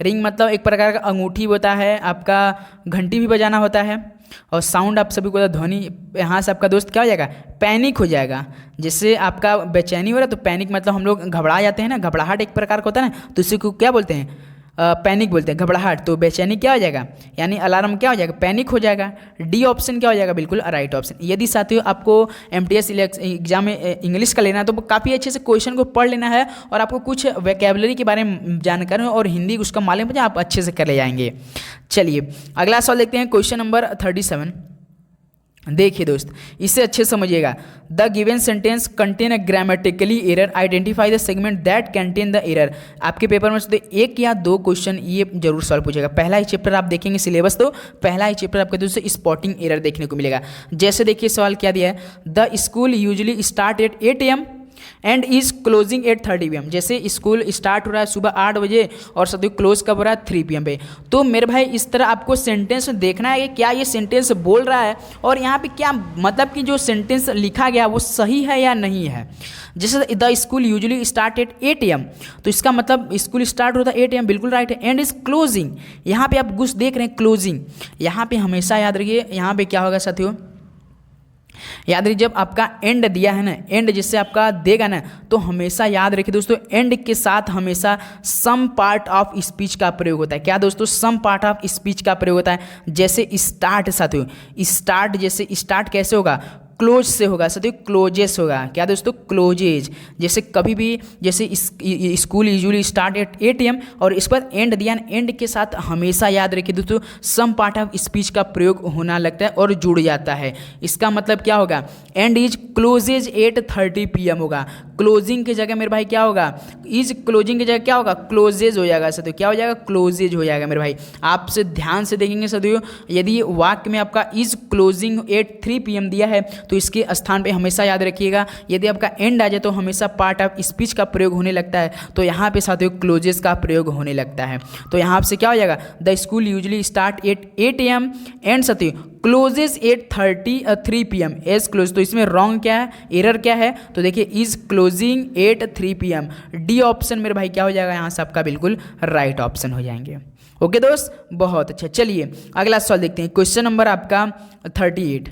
रिंग मतलब एक प्रकार का अंगूठी होता है, आपका घंटी भी बजाना होता है। और साउंड आप सभी को ध्वनि, यहाँ से आपका दोस्त क्या हो जाएगा, पैनिक हो जाएगा। जैसे आपका बेचैनी हो रहा है तो पैनिक मतलब हम लोग घबरा जाते हैं ना, घबराहट एक प्रकार का होता है ना, तो इसी को क्या बोलते हैं, पैनिक बोलते हैं, घबराहट। तो बेचैनी क्या हो जाएगा, यानी अलार्म क्या हो जाएगा, पैनिक हो जाएगा। डी ऑप्शन क्या हो जाएगा, बिल्कुल राइट ऑप्शन। यदि साथियों आपको MTS एग्जाम में इंग्लिश का लेना है तो काफ़ी अच्छे से क्वेश्चन को पढ़ लेना है, और आपको कुछ वोकैबुलरी के बारे में जानकारी और हिंदी उसका मालूम हो जाए, आप अच्छे से कर ले जाएंगे। चलिए अगला सवाल देखते हैं, क्वेश्चन नंबर 37। देखिए दोस्त, इसे अच्छे समझिएगा। The given sentence contain a grammatically error, identify the segment that contain the error. आपके पेपर में से 1 या 2 क्वेश्चन ये जरूर सॉल्व पूछेगा। पहला ही चैप्टर आप देखेंगे सिलेबस, तो पहला ही चैप्टर आपके दोस्त स्पॉटिंग एरर देखने को मिलेगा। जैसे देखिए सवाल क्या दिया है, the school usually start at 8 AM and is closing at 30 PM। जैसे स्कूल स्टार्ट हो रहा है सुबह 8 बजे और सभी क्लोज कब हो रहा है 3 PM पे। तो मेरे भाई इस तरह आपको सेंटेंस देखना है कि क्या ये सेंटेंस बोल रहा है और यहाँ पे क्या मतलब कि जो सेंटेंस लिखा गया वो सही है या नहीं है। जैसे the school usually start at 8 AM, तो इसका मतलब स्कूल स्टार्ट होता है 8 AM, बिल्कुल राइट है। एंड इज क्लोजिंग, यहाँ पे आप कुछ देख रहे हैं क्लोजिंग, यहाँ पे हमेशा याद रखिए, यहाँ पे क्या होगा साथियों, याद रखिए जब आपका एंड दिया है ना, एंड जिससे आपका देगा ना, तो हमेशा याद रखिए दोस्तों एंड के साथ हमेशा सम पार्ट ऑफ स्पीच का प्रयोग होता है। क्या दोस्तों, सम पार्ट ऑफ स्पीच का प्रयोग होता है। जैसे स्टार्ट साथियों, स्टार्ट जैसे स्टार्ट कैसे होगा, क्लोज से होगा साथियों, क्लोजेस होगा। क्या दोस्तों, क्लोजेज। जैसे कभी भी जैसे school usually start at 8 AM और इस पर एंड दिया, एंड के साथ हमेशा याद रखिए दोस्तों सम पार्ट ऑफ स्पीच का प्रयोग होना लगता है और जुड़ जाता है। इसका मतलब क्या होगा, and is closes at 30 PM होगा। क्लोजिंग की जगह मेरे भाई क्या होगा, इज क्लोजिंग की जगह क्या होगा, क्लोजेज हो जाएगा साथियों। क्या हो जाएगा, क्लोजेज हो जाएगा मेरे भाई। आपसे ध्यान से देखेंगे साथियों, यदि वाक्य में आपका इज क्लोजिंग एट 3 PM दिया है तो इसके स्थान पे हमेशा याद रखिएगा, यदि आपका एंड आ जाए तो हमेशा पार्ट ऑफ स्पीच का प्रयोग होने लगता है, तो यहाँ पे साथियों क्लोजेस का प्रयोग होने लगता है। तो यहाँ से क्या हो जाएगा, the school usually start at 8 AM and साथियों closes at 3 PM as close. तो इसमें रॉन्ग क्या है, एरर क्या है, तो देखिए is closing at 3 PM। D option मेरे भाई क्या हो जाएगा, यहाँ से आपका बिल्कुल राइट ऑप्शन हो जाएंगे। ओके दोस्त, बहुत अच्छा। चलिए अगला सवाल देखते हैं, क्वेश्चन नंबर आपका 38।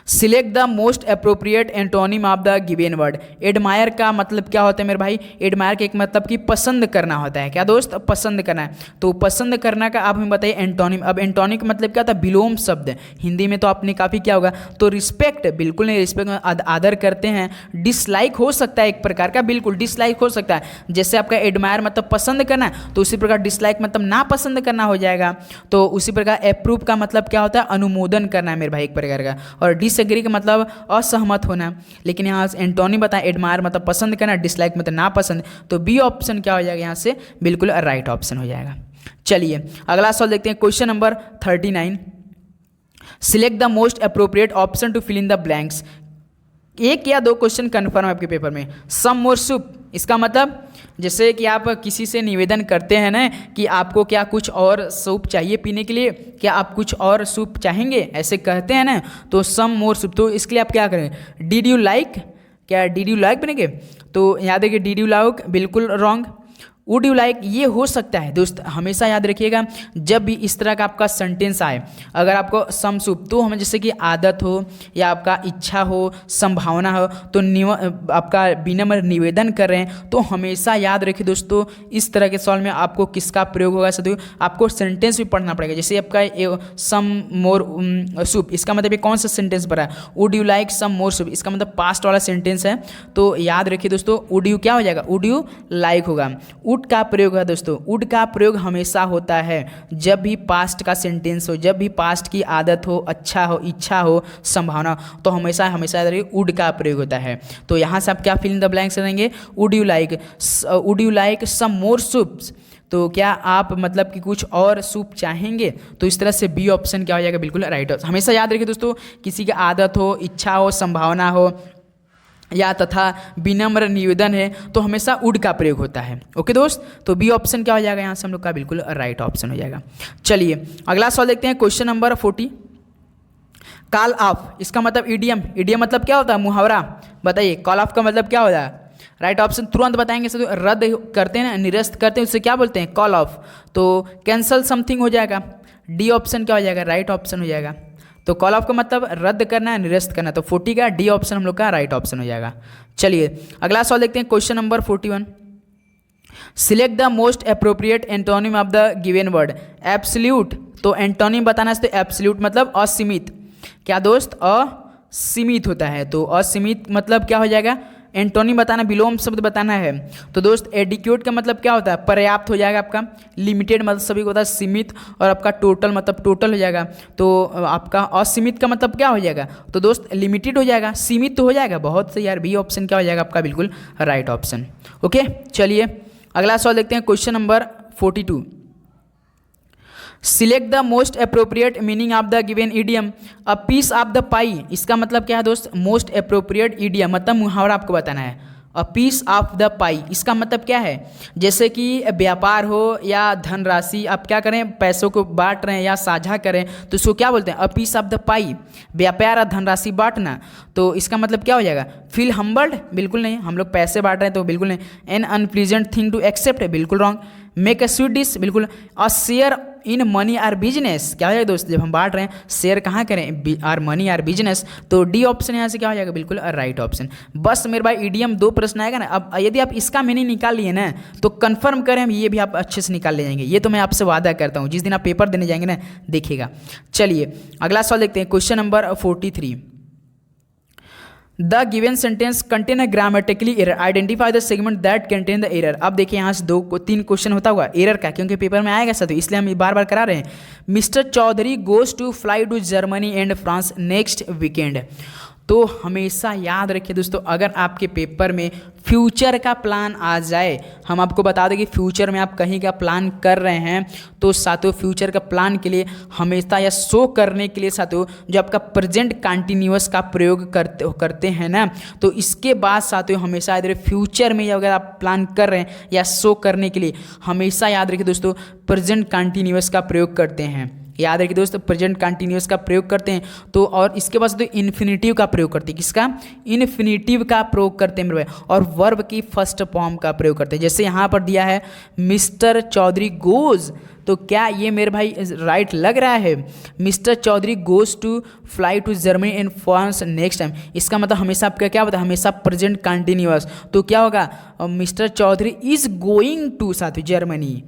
Select the most appropriate antonym of the given word. Admire का मतलब क्या होता है मेरे भाई, एडमायर का एक मतलब कि पसंद करना होता है। क्या दोस्त, पसंद करना है। तो पसंद करना का आप हमें बताइए एंटोनिम। अब एंटोनिम का मतलब क्या होता है, विलोम शब्द। हिंदी में तो आपने काफ़ी क्या होगा, तो रिस्पेक्ट, बिल्कुल नहीं, रिस्पेक्ट आदर करते हैं। डिसलाइक हो सकता है एक प्रकार का, बिल्कुल डिसलाइक हो सकता है। जैसे आपका एडमायर मतलब पसंद करना है, तो उसी प्रकार डिसलाइक मतलब नापसंद करना हो जाएगा। तो उसी प्रकार अप्रूव का मतलब क्या होता है, अनुमोदन करना है मेरे भाई एक प्रकार का। और डिसएग्री का मतलब असहमत होना। लेकिन यहाँ से एंटोनिम बताएं, एडमायर मतलब पसंद करना, डिसलाइक मतलब नापसंद। तो बी ऑप्शन क्या हो जाएगा, यहाँ से बिल्कुल राइट ऑप्शन हो जाएगा। चलिए अगला सवाल देखते हैं, question number 39। Select the most appropriate option to fill in the blanks. 1 या 2 क्वेश्चन कन्फर्म है आपके पेपर में। सम मोर सूप, इसका मतलब जैसे कि आप किसी से निवेदन करते हैं ना कि आपको क्या कुछ और सूप चाहिए पीने के लिए, क्या आप कुछ और सूप चाहेंगे, ऐसे कहते हैं ना, तो सम मोर सूप। तो इसके लिए आप क्या करें, डिड यू लाइक, क्या डिड यू लाइक बनेंगे, तो याद है कि डिड यू लाइक बिल्कुल रॉन्ग। वुड यू लाइक, ये हो सकता है दोस्त, हमेशा याद रखिएगा जब भी इस तरह का आपका सेंटेंस आए, अगर आपको सम शुभ, तो हमें जैसे कि आदत हो या आपका इच्छा हो, संभावना हो, तो आपका विनम्र निवेदन कर रहे हैं, तो हमेशा याद रखिए दोस्तों इस तरह के सवाल में आपको किसका प्रयोग होगा साथियों, आपको सेंटेंस भी पढ़ना पड़ेगा। जैसे आपका सम मोर सूप, इसका मतलब ये कौन सा सेंटेंस बना है, would you like some more soup, इसका मतलब पास्ट वाला सेंटेंस है। तो याद रखिए दोस्तों वुड यू क्या हो जाएगा, वुड यू लाइक होगा। वुड का प्रयोग है दोस्तों, वुड का प्रयोग हमेशा होता है जब भी पास्ट का सेंटेंस हो, जब भी पास्ट की आदत हो, अच्छा हो, इच्छा हो, संभावना, तो हमेशा हमेशा याद रखिए वुड का प्रयोग होता है। तो यहाँ से आप क्या फिल इन द ब्लैंक्स करेंगे, would you like some more soups, तो क्या आप मतलब कि कुछ और सूप चाहेंगे, तो इस तरह से बी ऑप्शन क्या हो जाएगा, बिल्कुल राइट। हमेशा याद रखिए दोस्तों किसी की आदत हो, इच्छा हो, संभावना हो या तथा विनम्र निवेदन है, तो हमेशा वुड का प्रयोग होता है। ओके दोस्त, तो बी ऑप्शन क्या हो जाएगा यहाँ से हम लोग का, बिल्कुल राइट ऑप्शन हो जाएगा। चलिए अगला सवाल देखते हैं, क्वेश्चन नंबर 40। कॉल ऑफ, इसका मतलब इडियम, इडियम मतलब क्या होता है, मुहावरा, बताइए कॉल ऑफ का मतलब क्या होता है। राइट ऑप्शन तुरंत बताएंगे, तो रद्द करते हैं ना, निरस्त करते हैं, उससे क्या बोलते हैं, कॉल ऑफ। तो कैंसल समथिंग हो जाएगा, डी ऑप्शन क्या हो जाएगा, राइट ऑप्शन हो जाएगा। तो कॉल ऑफ का मतलब रद्द करना है, निरस्त करना, तो 40 का डी ऑप्शन हम लोग का राइट ऑप्शन हो जाएगा। चलिए अगला सवाल देखते हैं, question number 41। Select the most appropriate antonym of the given word. Absolute, तो एंटोनिम बताना है, तो एब्सोल्यूट मतलब असीमित, क्या दोस्त, असीमित होता है, तो असीमित मतलब क्या हो जाएगा, एंटोनिम बताना, विलोम शब्द बताना है। तो दोस्त एडिक्यूट का मतलब क्या होता है, पर्याप्त हो जाएगा आपका। लिमिटेड मतलब सभी को होता है सीमित, और आपका टोटल मतलब टोटल हो जाएगा। तो आपका असीमित का मतलब क्या हो जाएगा, तो दोस्त लिमिटेड हो जाएगा, सीमित तो हो जाएगा, बहुत सही यार, बी ऑप्शन क्या हो जाएगा आपका, बिल्कुल राइट ऑप्शन। ओके चलिए अगला सवाल देखते हैं, question number 42। Select the most appropriate meaning of the given idiom, a piece of the pie, इसका मतलब क्या है दोस्त, मोस्ट अप्रोप्रिएट इडियम मतलब मुहावरा आपको बताना है। अ पीस ऑफ द पाई इसका मतलब क्या है, जैसे कि व्यापार हो या धनराशि, आप क्या करें, पैसों को बांट रहे हैं या साझा करें, तो इसको क्या बोलते हैं, अ पीस ऑफ द पाई, व्यापार और धनराशि बांटना। तो इसका मतलब क्या हो जाएगा, फील हम्बल्ड, बिल्कुल नहीं, हम लोग पैसे बांट रहे हैं तो बिल्कुल नहीं। An unpleasant thing to accept है, बिल्कुल wrong. Make a sweet dish, बिल्कुल। A share in money or business, क्या हो जाएगा दोस्त, जब हम बांट रहे हैं शेयर कहाँ करें, आर मनी आर बिजनेस, तो डी ऑप्शन यहाँ से क्या हो जाएगा, बिल्कुल राइट ऑप्शन। बस मेरे भाई ईडीएम 2 प्रश्न आएगा ना, अब यदि आप इसका मीनिंग निकाल लिए ना, तो कंफर्म करें हम, ये भी आप अच्छे से निकाल ले जाएंगे, ये तो मैं आपसे वादा करता हूँ, जिस दिन आप पेपर देने जाएंगे ना देखिएगा। चलिए अगला सवाल देखते हैं, question number 43। The given sentence contain a grammatically error, identify the segment that contain the error. अब देखिए यहाँ से 2-3 क्वेश्चन होता हुआ एरर का, क्योंकि पेपर में आएगा साथियों, इसलिए हम बार बार करा रहे हैं। Mister Chaudhary goes to fly to Germany and France next weekend. तो हमेशा याद रखिए दोस्तों, अगर आपके पेपर में फ्यूचर का प्लान आ जाए, हम आपको बता दें कि फ्यूचर में आप कहीं का प्लान कर रहे हैं, तो साथियों फ्यूचर का प्लान के लिए हमेशा या शो करने के लिए साथियों जो आपका प्रेजेंट कंटिन्यूअस का प्रयोग करते हैं ना, तो इसके बाद साथियों हमेशा याद रखिए फ्यूचर में अगर आप प्लान कर रहे हैं या शो करने के लिए, हमेशा याद रखिए दोस्तों प्रेजेंट कंटिन्यूअस का प्रयोग करते हैं। याद रखिए दोस्तों प्रेजेंट कंटिन्यूअस का प्रयोग करते हैं, तो और इसके बाद तो इन्फिनेटिव का प्रयोग करते हैं, किसका, इन्फिनेटिव का प्रयोग करते हैं मेरे भाई, और वर्ब की फर्स्ट फॉर्म का प्रयोग करते हैं। जैसे यहाँ पर दिया है मिस्टर चौधरी गोज, तो क्या ये मेरे भाई राइट लग रहा है, mister Chaudhary goes to fly to Germany and France next time, इसका मतलब हमेशा आपका क्या होता है, हमेशा प्रेजेंट कंटिन्यूअस, तो क्या होगा, mister Chaudhary is going to साथ Germany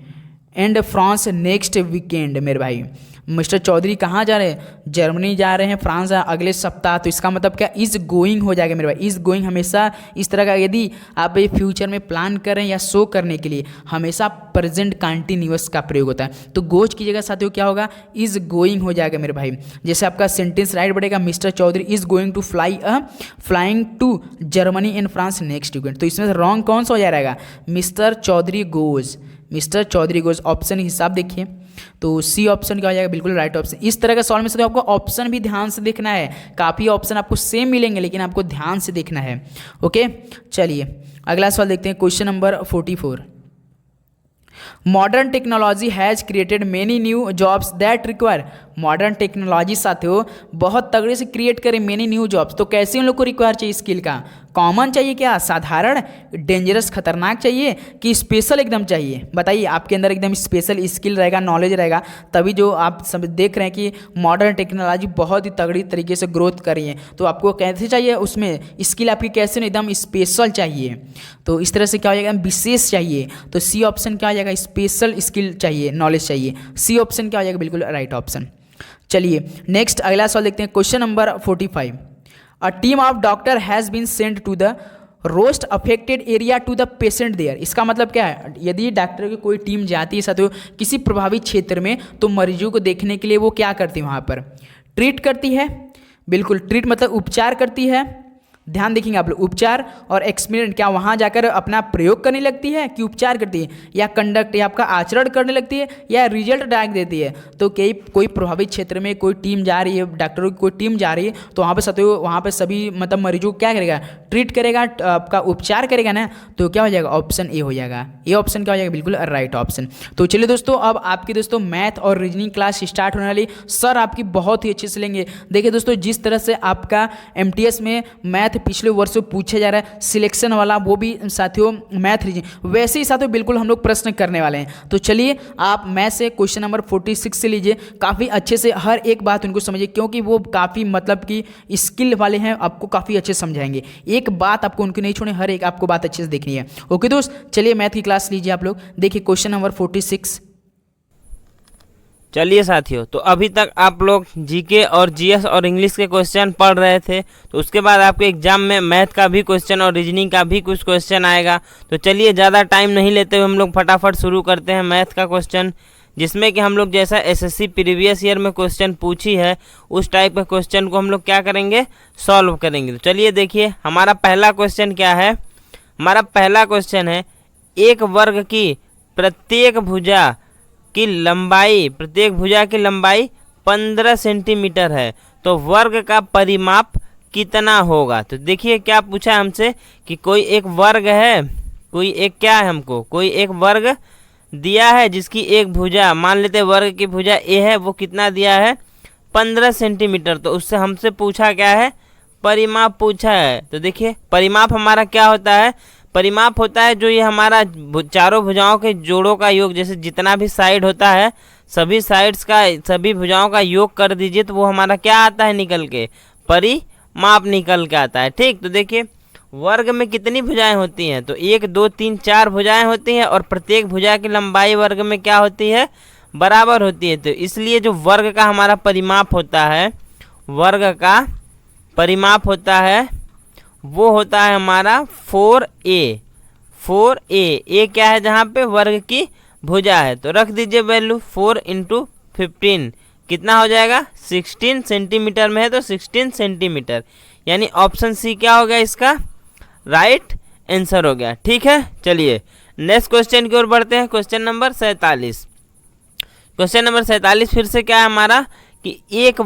and France next weekend. मेरे भाई मिस्टर चौधरी कहाँ जा रहे हैं, जर्मनी जा रहे हैं, फ्रांस अगले सप्ताह, तो इसका मतलब क्या, इज गोइंग हो जाएगा मेरे भाई। इज गोइंग हमेशा इस तरह का, यदि आप ये फ्यूचर में प्लान कर रहे हैं या शो करने के लिए, हमेशा प्रेजेंट कंटिन्यूअस का प्रयोग होता है। तो गोज की जगह साथियों क्या होगा, इज गोइंग हो जाएगा मेरे भाई। जैसे आपका सेंटेंस राइट बढ़ेगा, mister Chaudhary is going to flying to Germany and France next weekend, तो इसमें रॉन्ग कौन सा हो जाएगा, mister Chaudhary goes, mister Chaudhary goes. Option हिसाब देखिए, तो सी ऑप्शन क्या हो जाएगा, बिल्कुल राइट ऑप्शन। इस तरह का सवाल में से आपको ऑप्शन भी ध्यान से देखना है, काफ़ी ऑप्शन आपको सेम मिलेंगे लेकिन आपको ध्यान से देखना है। ओके चलिए अगला सवाल देखते हैं, question number 44। Modern technology has created many new jobs that require, modern technology साथियों बहुत तगड़े से क्रिएट करें मेनी न्यू जॉब्स, तो कैसे उन लोग को रिक्वायर चाहिए स्किल का, कॉमन चाहिए, क्या साधारण, डेंजरस खतरनाक चाहिए कि स्पेशल एकदम चाहिए? बताइए, आपके अंदर एकदम स्पेशल स्किल रहेगा, नॉलेज रहेगा, तभी जो आप सब देख रहे हैं कि मॉडर्न टेक्नोलॉजी बहुत ही तगड़ी तरीके से ग्रोथ कर रही है, तो आपको कैसे चाहिए, उसमें स्किल आपकी कैसे नहीं, एकदम स्पेशल चाहिए। तो इस तरह से क्या हो जाएगा, विशेष चाहिए। तो सी ऑप्शन क्या हो जाएगा, स्पेशल स्किल चाहिए, नॉलेज चाहिए। सी ऑप्शन क्या हो जाएगा, बिल्कुल राइट ऑप्शन। चलिए नेक्स्ट अगला सवाल देखते हैं, question number 45। A team of doctor has been sent to the worst affected area to the patient there. इसका मतलब क्या है, यदि डॉक्टरों की कोई टीम जाती है साथियों किसी प्रभावित क्षेत्र में, तो मरीजों को देखने के लिए वो क्या करती है, वहाँ पर ट्रीट करती है। बिल्कुल, ट्रीट मतलब उपचार करती है। ध्यान देखेंगे आप लोग, उपचार और एक्सपेरिमेंट, क्या वहाँ जाकर अपना प्रयोग करने लगती है कि उपचार करती है, या कंडक्ट या आपका आचरण करने लगती है, या रिजल्ट डायरेक्ट देती है। तो कोई प्रभावित क्षेत्र में कोई टीम जा रही है, डॉक्टरों की कोई टीम जा रही है, तो वहाँ पर साथियों वहाँ पर सभी मतलब मरीजों को क्या करेगा, ट्रीट करेगा, आपका उपचार करेगा ना। तो क्या हो जाएगा, ऑप्शन ए हो जाएगा। ये ऑप्शन क्या हो जाएगा, बिल्कुल राइट ऑप्शन। तो चलिए दोस्तों, अब आपकी दोस्तों मैथ और रीजनिंग क्लास स्टार्ट होने वाली। सर आपकी बहुत ही अच्छे से लेंगे। देखिए दोस्तों, जिस तरह से आपका MTS में मैथ पिछले वर्षों पूछा जा रहा है सिलेक्शन वाला, वो भी साथियों मैथ रीजनिंग, वैसे ही साथियों बिल्कुल हम लोग प्रश्न करने वाले हैं। तो चलिए आप मैथ से क्वेश्चन नंबर 46 से लीजिए, काफ़ी अच्छे से हर एक बात उनको समझिए, क्योंकि वो काफ़ी मतलब कि स्किल वाले हैं, आपको काफ़ी अच्छे समझाएंगे। एक बात आपको उनकी नहीं छोड़नी, हर एक आपको बात अच्छे से देखनी है। ओके दोस्त, चलिए मैथ की क्लास लीजिए आप लोग। देखिए क्वेश्चन नंबर 46। चलिए साथियों, तो अभी तक आप लोग जीके और जीएस और इंग्लिश के क्वेश्चन पढ़ रहे थे, तो उसके बाद आपके एग्जाम में मैथ का भी क्वेश्चन और रीजनिंग का भी कुछ क्वेश्चन आएगा। तो चलिए ज़्यादा टाइम नहीं लेते हुए हम लोग फटाफट शुरू करते हैं मैथ का क्वेश्चन, जिसमें कि हम लोग जैसा एसएससी प्रीवियस ईयर में क्वेश्चन पूछी है उस टाइप के क्वेश्चन को हम लोग क्या करेंगे, सॉल्व करेंगे। तो चलिए देखिए, हमारा पहला क्वेश्चन क्या है। हमारा पहला क्वेश्चन है, एक वर्ग की प्रत्येक भुजा की लंबाई 15 सेंटीमीटर है, तो वर्ग का परिमाप कितना होगा। तो देखिए क्या पूछा हमसे कि कोई एक वर्ग है, कोई एक क्या है, हमको कोई एक वर्ग दिया है जिसकी एक भुजा, मान लेते हैं वर्ग की भुजा ए है, वो कितना दिया है, 15 सेंटीमीटर। तो उससे हमसे पूछा क्या है, परिमाप पूछा है। तो देखिए परिमाप हमारा क्या होता है, परिमाप होता है जो ये हमारा चारों भुजाओं के जोड़ों का योग, जैसे जितना भी साइड होता है सभी साइड्स का, सभी भुजाओं का योग कर दीजिए, तो वो हमारा क्या आता है निकल के, परिमाप निकल के आता है। ठीक, तो देखिए वर्ग में कितनी भुजाएं होती हैं, तो 1 2 3 4 भुजाएं होती हैं, और प्रत्येक भुजा की लंबाई वर्ग में क्या होती है, बराबर होती है। तो इसलिए जो वर्ग का हमारा परिमाप होता है, वर्ग का परिमाप होता है वो होता है हमारा 4a। 4a, ए क्या है, जहाँ पे वर्ग की भुजा है, तो रख दीजिए वैल्यू 4 × 15 कितना हो जाएगा, 16 सेंटीमीटर में है तो 16 सेंटीमीटर, यानी ऑप्शन सी क्या हो गया, इसका राइट आंसर हो गया। ठीक है, चलिए नेक्स्ट क्वेश्चन की ओर बढ़ते हैं। Question number 47। क्वेश्चन नंबर 47 फिर से क्या है हमारा कि एक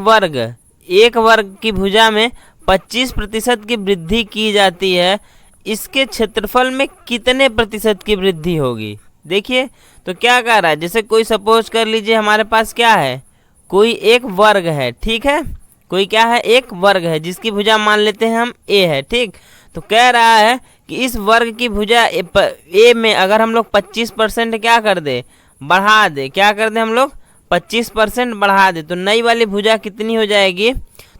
वर्ग की भुजा में 25% की वृद्धि की जाती है, इसके क्षेत्रफल में कितने प्रतिशत की वृद्धि होगी। देखिए तो क्या कह रहा है, जैसे कोई सपोज कर लीजिए हमारे पास क्या है, कोई एक वर्ग है, ठीक है, कोई क्या है, एक वर्ग है जिसकी भुजा मान लेते हैं हम ए है। ठीक, तो कह रहा है कि इस वर्ग की भुजा ए में अगर हम लोग 25% क्या कर दे, बढ़ा दे, क्या कर दे हम लोग 25% बढ़ा दे, तो नई वाली भुजा कितनी हो जाएगी,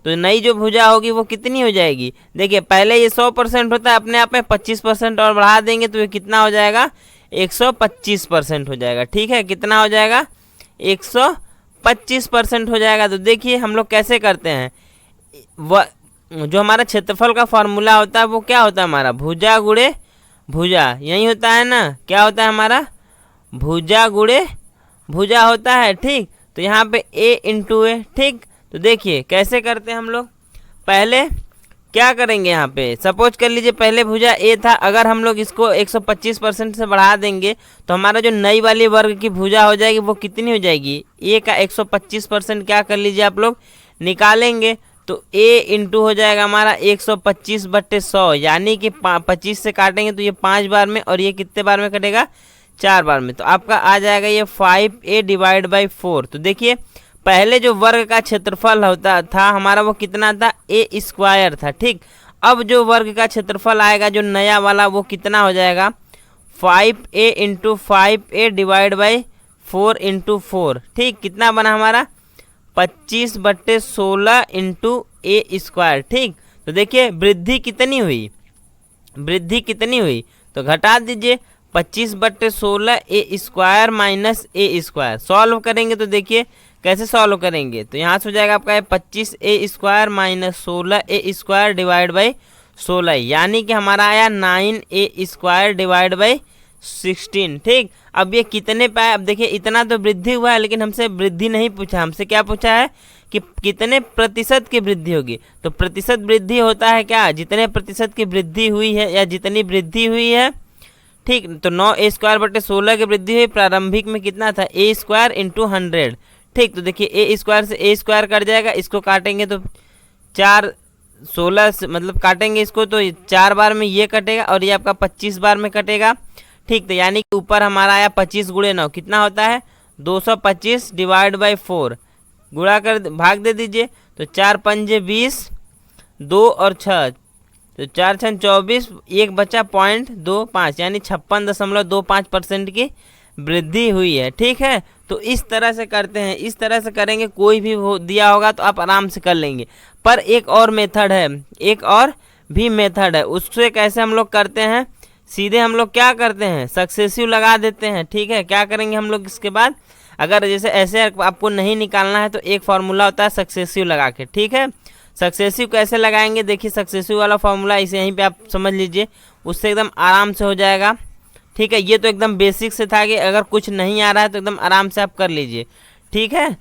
तो नई जो भुजा होगी वो कितनी हो जाएगी। देखिए पहले ये 100% होता है, अपने आप में 25% और बढ़ा देंगे तो ये कितना हो जाएगा, 125% हो जाएगा। ठीक है, कितना हो जाएगा, 125% हो जाएगा। तो देखिए हम लोग कैसे करते हैं, जो हमारा क्षेत्रफल का फॉर्मूला होता है वो क्या होता है हमारा, भुजा गुणे भुजा, यही होता है ना, क्या होता है हमारा, भुजा गुणे भुजा होता है। ठीक, तो यहाँ पे a × a। ठीक, तो देखिए कैसे करते हैं हम लोग, पहले क्या करेंगे, यहाँ पे सपोज कर लीजिए पहले भुजा ए था, अगर हम लोग इसको 125% से बढ़ा देंगे तो हमारा जो नई वाली वर्ग की भुजा हो जाएगी वो कितनी हो जाएगी, ए का 125% क्या कर लीजिए आप लोग निकालेंगे, तो a × हो जाएगा हमारा 125/100, यानी कि 25 से काटेंगे तो ये 5 बार में, और ये कितने बार में कटेगा, 4 बार में, तो आपका आ जाएगा ये 5a/4। तो देखिए पहले जो वर्ग का क्षेत्रफल होता था हमारा वो कितना था, a² था। ठीक, अब जो वर्ग का क्षेत्रफल आएगा जो नया वाला वो कितना हो जाएगा 5a into 5a divide by 4 into 4। ठीक, कितना बना हमारा 25/16 इंटू ए स्क्वायर। ठीक, तो देखिए वृद्धि कितनी हुई, वृद्धि कितनी हुई, तो घटा दीजिए 25/16 ए स्क्वायर माइनस ए स्क्वायर। सॉल्व करेंगे तो देखिए कैसे सॉल्व करेंगे, तो यहाँ से हो जाएगा आपका 25a square minus 16a square divide by 16, यानी कि हमारा आया 9a स्क्वायर डिवाइड बाई 16। ठीक, अब ये कितने पे आया, अब देखिए इतना तो वृद्धि हुआ है, लेकिन हमसे वृद्धि नहीं पूछा, हमसे क्या पूछा है कि कितने प्रतिशत की वृद्धि होगी। तो प्रतिशत वृद्धि होता है क्या, जितने प्रतिशत की वृद्धि हुई है या जितनी वृद्धि हुई है। ठीक, तो 9a स्क्वायर बटे 16 की वृद्धि हुई, प्रारंभिक में कितना था a स्क्वायर इंटू 100। ठीक, तो देखिए ए स्क्वायर से ए स्क्वायर कट जाएगा, इसको काटेंगे तो 4 16 से मतलब काटेंगे इसको तो 4 बार में ये कटेगा और ये आपका 25 बार में कटेगा। ठीक, तो यानी कि ऊपर हमारा आया 25 गुणे 9 कितना होता है 225 डिवाइड बाई 4, गुणा कर भाग दे दीजिए, तो 4 पंजे 20, 2 और 6, तो 4 6 24, एक बचा 0.25 यानी 56.25% की वृद्धि हुई है। ठीक है, तो इस तरह से करते हैं, इस तरह से करेंगे, कोई भी दिया होगा तो आप आराम से कर लेंगे। पर एक और मेथड है, एक और भी मेथड है, उससे कैसे हम लोग करते हैं, सीधे हम लोग क्या करते हैं सक्सेसिव लगा देते हैं। ठीक है, क्या करेंगे हम लोग इसके बाद, अगर जैसे ऐसे आपको नहीं निकालना है तो एक फार्मूला होता है सक्सेसिव लगा के। ठीक है, सक्सेसिव कैसे लगाएंगे, देखिए सक्सेसिव वाला फार्मूला इसे यहीं पे आप समझ लीजिए, उससे एकदम आराम से हो जाएगा। ठीक है, ये तो एकदम बेसिक से था कि अगर कुछ नहीं आ रहा है तो एकदम आराम से आप कर लीजिए। ठीक है,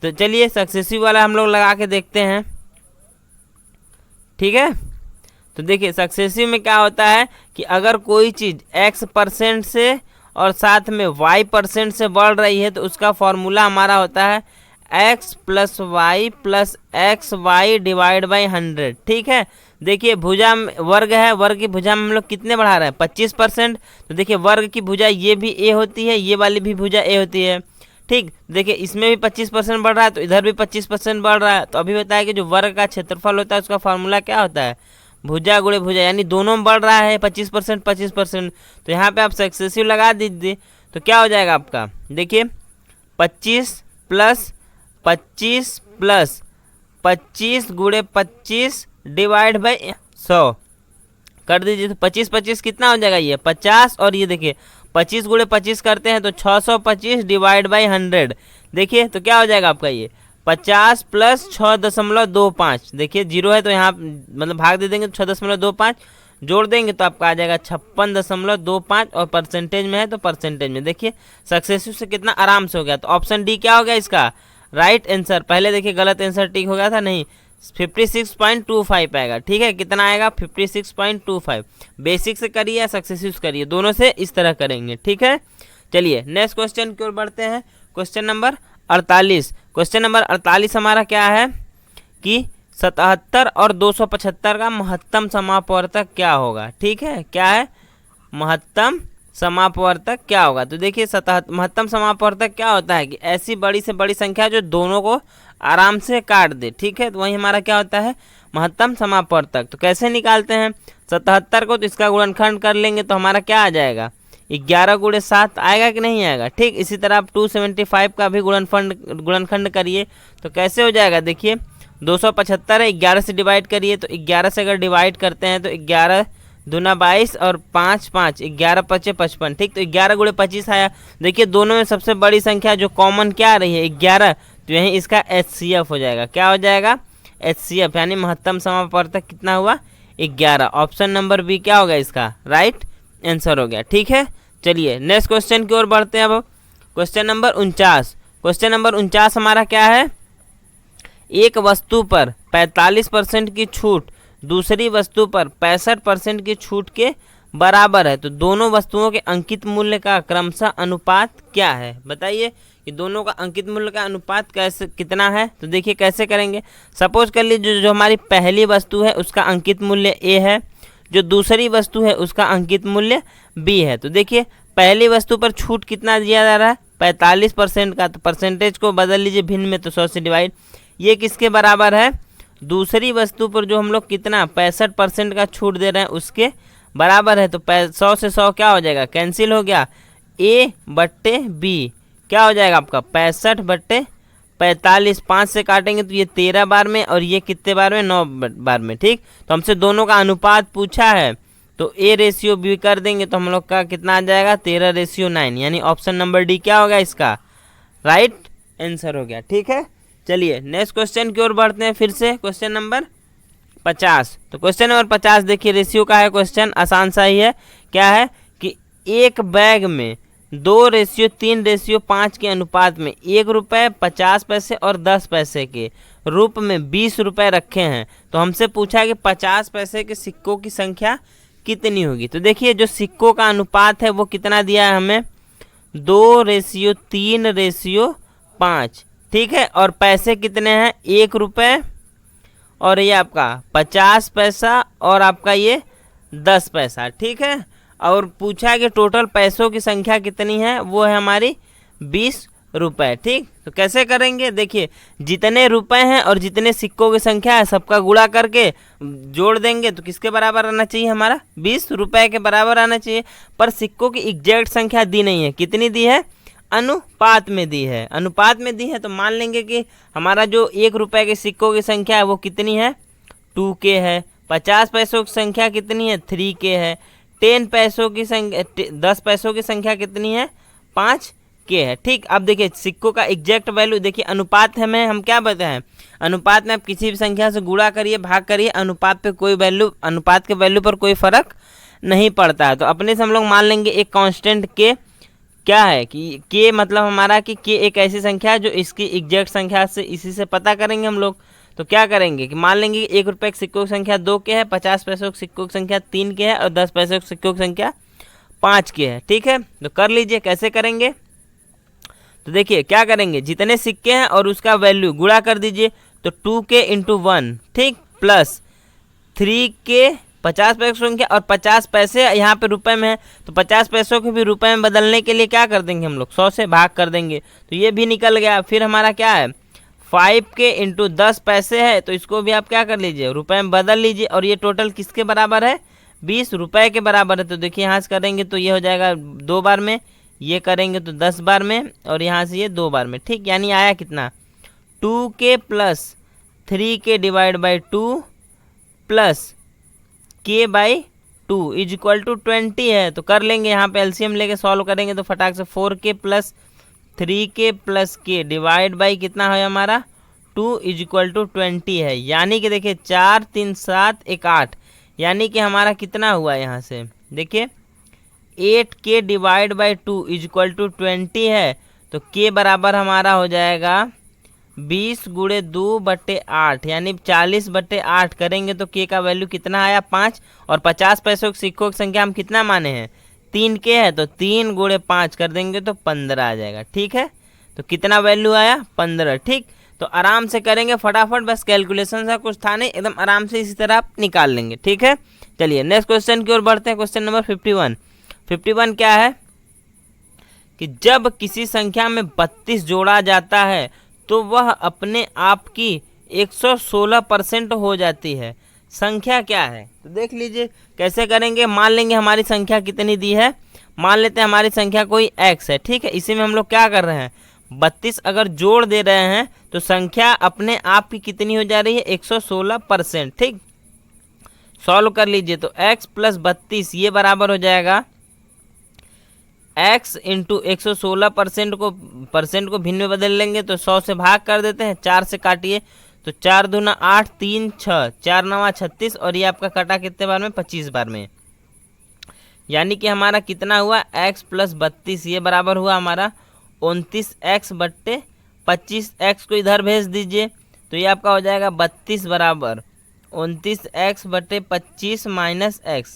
तो चलिए सक्सेसिव वाला हम लोग लगा के देखते हैं। ठीक है, तो देखिए सक्सेसिव में क्या होता है कि अगर कोई चीज़ x% से और साथ में y% से बढ़ रही है तो उसका फॉर्मूला हमारा होता है x plus y plus x y divide by 100। ठीक है, देखिए भुजा वर्ग है, वर्ग की भुजा में हम लोग कितने बढ़ा रहे हैं 25%, तो देखिए वर्ग की भुजा ये भी a होती है, ये वाली भी भुजा a होती है। ठीक, देखिए इसमें भी 25% बढ़ रहा है तो इधर भी 25% बढ़ रहा है। तो अभी बताया कि जो वर्ग का क्षेत्रफल होता है उसका फार्मूला क्या होता है भुजा गुणे भुजा, यानी दोनों में बढ़ रहा है 25% 25%। तो यहाँ पे आप सक्सेसिव लगा दीजिए तो क्या हो जाएगा आपका, देखिए 25 प्लस 25 प्लस 25 गुणे 25 डिवाइड बाई 100 कर दीजिए, तो 25 25 कितना हो जाएगा ये 50, और ये देखिए 25 गुणे 25 करते हैं तो 625 डिवाइड बाई 100। देखिए तो क्या हो जाएगा आपका ये 50 प्लस 6.25, देखिए जीरो है तो यहाँ मतलब भाग दे देंगे तो 6.25 जोड़ देंगे तो आपका आ जाएगा 56.25, और परसेंटेज में है तो परसेंटेज में। देखिए सक्सेसिव से कितना आराम से हो गया। तो ऑप्शन डी क्या हो गया इसका राइट आंसर। पहले देखिए गलत आंसर टिक हो गया था, नहीं 56.25 आएगा। ठीक है, कितना आएगा 56.25। बेसिक से करिए या सक्सेसिव से करिए, दोनों से इस तरह करेंगे। ठीक है, चलिए नेक्स्ट क्वेश्चन की ओर बढ़ते हैं। Question number 48। क्वेश्चन नंबर 48 हमारा क्या है कि 77 और 275 का महत्तम समापवर्तक क्या होगा। ठीक है, क्या है महत्तम समापवर्तक क्या होगा। तो देखिए महत्तम समापवर्तक क्या होता है कि ऐसी बड़ी से बड़ी संख्या जो दोनों को आराम से काट दे। ठीक है, तो वही हमारा क्या होता है महत्तम समापवर्तक। तो कैसे निकालते हैं 77 को, तो इसका गुणनखंड कर लेंगे तो हमारा क्या आ जाएगा 11 गुणे 7 आएगा कि नहीं आएगा। ठीक, इसी तरह आप 275 का भी गुणनखंड करिए तो कैसे हो जाएगा, देखिए 275 है 11 से डिवाइड करिए, तो 11 से अगर डिवाइड करते हैं तो 11 दूना 22 और 5 5 11 5 55। ठीक, तो 11 गुणे 25 आया। देखिए दोनों में सबसे बड़ी संख्या जो कॉमन क्या आ रही है 11, तो यहीं इसका HCF हो जाएगा। क्या हो जाएगा HCF, यानी महत्तम समापवर्तक कितना हुआ 11। ऑप्शन नंबर बी क्या होगा इसका राइट आंसर हो गया। ठीक है, चलिए नेक्स्ट क्वेश्चन की ओर बढ़ते हैं। अब क्वेश्चन नंबर 49। क्वेश्चन नंबर 49 हमारा क्या है, एक वस्तु पर 45% की छूट दूसरी वस्तु पर 65% की छूट के बराबर है, तो दोनों वस्तुओं के अंकित मूल्य का क्रमशः अनुपात क्या है। बताइए कि दोनों का अंकित मूल्य का अनुपात कैसे कितना है। तो देखिए कैसे करेंगे, सपोज कर लीजिए जो हमारी पहली वस्तु है उसका अंकित मूल्य A है, जो दूसरी वस्तु है उसका अंकित मूल्य B है। तो देखिए पहली वस्तु पर छूट कितना दिया जा रहा है 45% का, तो परसेंटेज को बदल लीजिए भिन्न में, तो 100 से डिवाइड, ये किसके बराबर है दूसरी वस्तु पर जो हम लोग कितना 65% का छूट दे रहे हैं उसके बराबर है। तो 100 से 100 क्या हो जाएगा, कैंसिल हो गया। A बट्टे B क्या हो जाएगा आपका 65/45, 5 से काटेंगे तो ये 13 बार में और ये कितने बार में 9 बार में। ठीक, तो हमसे दोनों का अनुपात पूछा है तो A/B कर देंगे तो हम लोग का कितना आ जाएगा 13/9, यानी ऑप्शन नंबर डी क्या होगा इसका राइट आंसर हो गया। ठीक है, चलिए नेक्स्ट क्वेश्चन की ओर बढ़ते हैं। फिर से क्वेश्चन नंबर 50। तो क्वेश्चन नंबर 50 देखिए, रेशियो का है क्वेश्चन, आसान सा ही है। क्या है कि एक बैग में 2:3:5 के अनुपात में 1 रुपये 50 पैसे और 10 पैसे के रूप में 20 रुपये रखे हैं। तो हमसे पूछा है कि 50 पैसे के सिक्कों की संख्या कितनी होगी। तो देखिए जो सिक्कों का अनुपात है वो कितना दिया है हमें 2:3:5। ठीक है, और पैसे कितने हैं 1 रुपये और ये आपका 50 पैसा और आपका ये 10 पैसा। ठीक है, और पूछा है कि टोटल पैसों की संख्या कितनी है, वो है हमारी 20 रुपये। ठीक, तो कैसे करेंगे, देखिए जितने रुपए हैं और जितने सिक्कों की संख्या है सबका गुणा करके जोड़ देंगे तो किसके बराबर आना चाहिए, हमारा 20 रुपये के बराबर आना चाहिए। पर सिक्कों की एग्जैक्ट संख्या दी नहीं है, कितनी दी है, अनुपात में दी है। अनुपात में दी है तो मान लेंगे कि हमारा जो 1 रुपये के सिक्कों की संख्या है वो कितनी है 2K है, 50 पैसों की संख्या कितनी है 3K है, 10 पैसों की संख्या 10 पैसों की संख्या कितनी है 5K है। ठीक, अब देखिए सिक्कों का एग्जैक्ट वैल्यू देखिए, अनुपात है में हम क्या बताएं, अनुपात में आप किसी भी संख्या से गुणा करिए भाग करिए, अनुपात पे कोई वैल्यू, अनुपात के वैल्यू पर कोई फर्क नहीं पड़ता है। तो अपने से हम लोग मान लेंगे एक कांस्टेंट के क्या है कि के मतलब हमारा कि के एक ऐसी संख्या है जो इसकी एग्जैक्ट संख्या से इसी से पता करेंगे हम लोग। तो क्या करेंगे कि मान लेंगे 1 रुपये के सिक्कों की संख्या 2K है, 50 पैसों के सिक्कों की संख्या 3K है और 10 पैसों के सिक्कों की संख्या 5K है। ठीक है, तो कर लीजिए कैसे करेंगे। तो देखिए क्या करेंगे, जितने सिक्के हैं और उसका वैल्यू गुणा कर दीजिए तो 2K × 1 ठीक प्लस 3K 50 पैसों की संख्या और 50 पैसे यहाँ पे रुपए में है तो 50 पैसों को भी रुपए में बदलने के लिए क्या कर देंगे हम लोग 100 से भाग कर देंगे तो ये भी निकल गया। फिर हमारा क्या है 5K × 10 पैसे है तो इसको भी आप क्या कर लीजिए रुपए में बदल लीजिए और ये टोटल किसके बराबर है 20 रुपये के बराबर है। तो देखिए यहाँ से करेंगे तो ये हो जाएगा 2 बार में, ये करेंगे तो 10 बार में और यहाँ से ये 2 बार में। ठीक, यानी आया कितना 2K + 3K / 2 + K/2 = 20 है। तो कर लेंगे यहाँ पे एलसीएम लेके सॉल्व करेंगे तो फटाक से 4K + 3K + K / कितना है हमारा 2 = 20 है। यानी कि देखिए 4 3 7 1 8 यानी कि हमारा कितना हुआ यहाँ से देखिए 8K / 2 = 20 है। तो K बराबर हमारा हो जाएगा 20 × 2/8 यानी 40/8 करेंगे तो K का वैल्यू कितना आया 5 और 50 पैसों के सिक्कों की संख्या हम कितना माने हैं 3K है तो 3 × 5 कर देंगे तो 15 आ जाएगा। ठीक है, तो कितना वैल्यू आया 15। ठीक, तो आराम से करेंगे फटाफट, बस कैलकुलेशन सा कुछ था नहीं, एकदम आराम से इसी तरह आप निकाल लेंगे। ठीक है, चलिए नेक्स्ट क्वेश्चन की ओर बढ़ते हैं। क्वेश्चन नंबर 51 क्या है कि जब किसी संख्या में 32 जोड़ा जाता है तो वह अपने आप की 116% हो जाती है। संख्या क्या है तो देख लीजिए कैसे करेंगे। मान लेंगे हमारी संख्या कितनी दी है, मान लेते हैं हमारी संख्या कोई x है। ठीक है, इसी में हम लोग क्या कर रहे हैं 32 अगर जोड़ दे रहे हैं तो संख्या अपने आप की कितनी हो जा रही है 116%। ठीक, सॉल्व कर लीजिए तो x + 32 ये बराबर हो जाएगा x × 116% को भिन्न में बदल लेंगे तो 100 से भाग कर देते हैं, 4 से काटिए तो 4 दूना 8 3 6 4 9 36 और ये आपका कटा कितने बार में 25 बार में। यानी कि हमारा कितना हुआ x + 32 ये बराबर हुआ हमारा 29x / 25। x को इधर भेज दीजिए तो ये आपका हो जाएगा 32 बराबर 29x / 25 - x।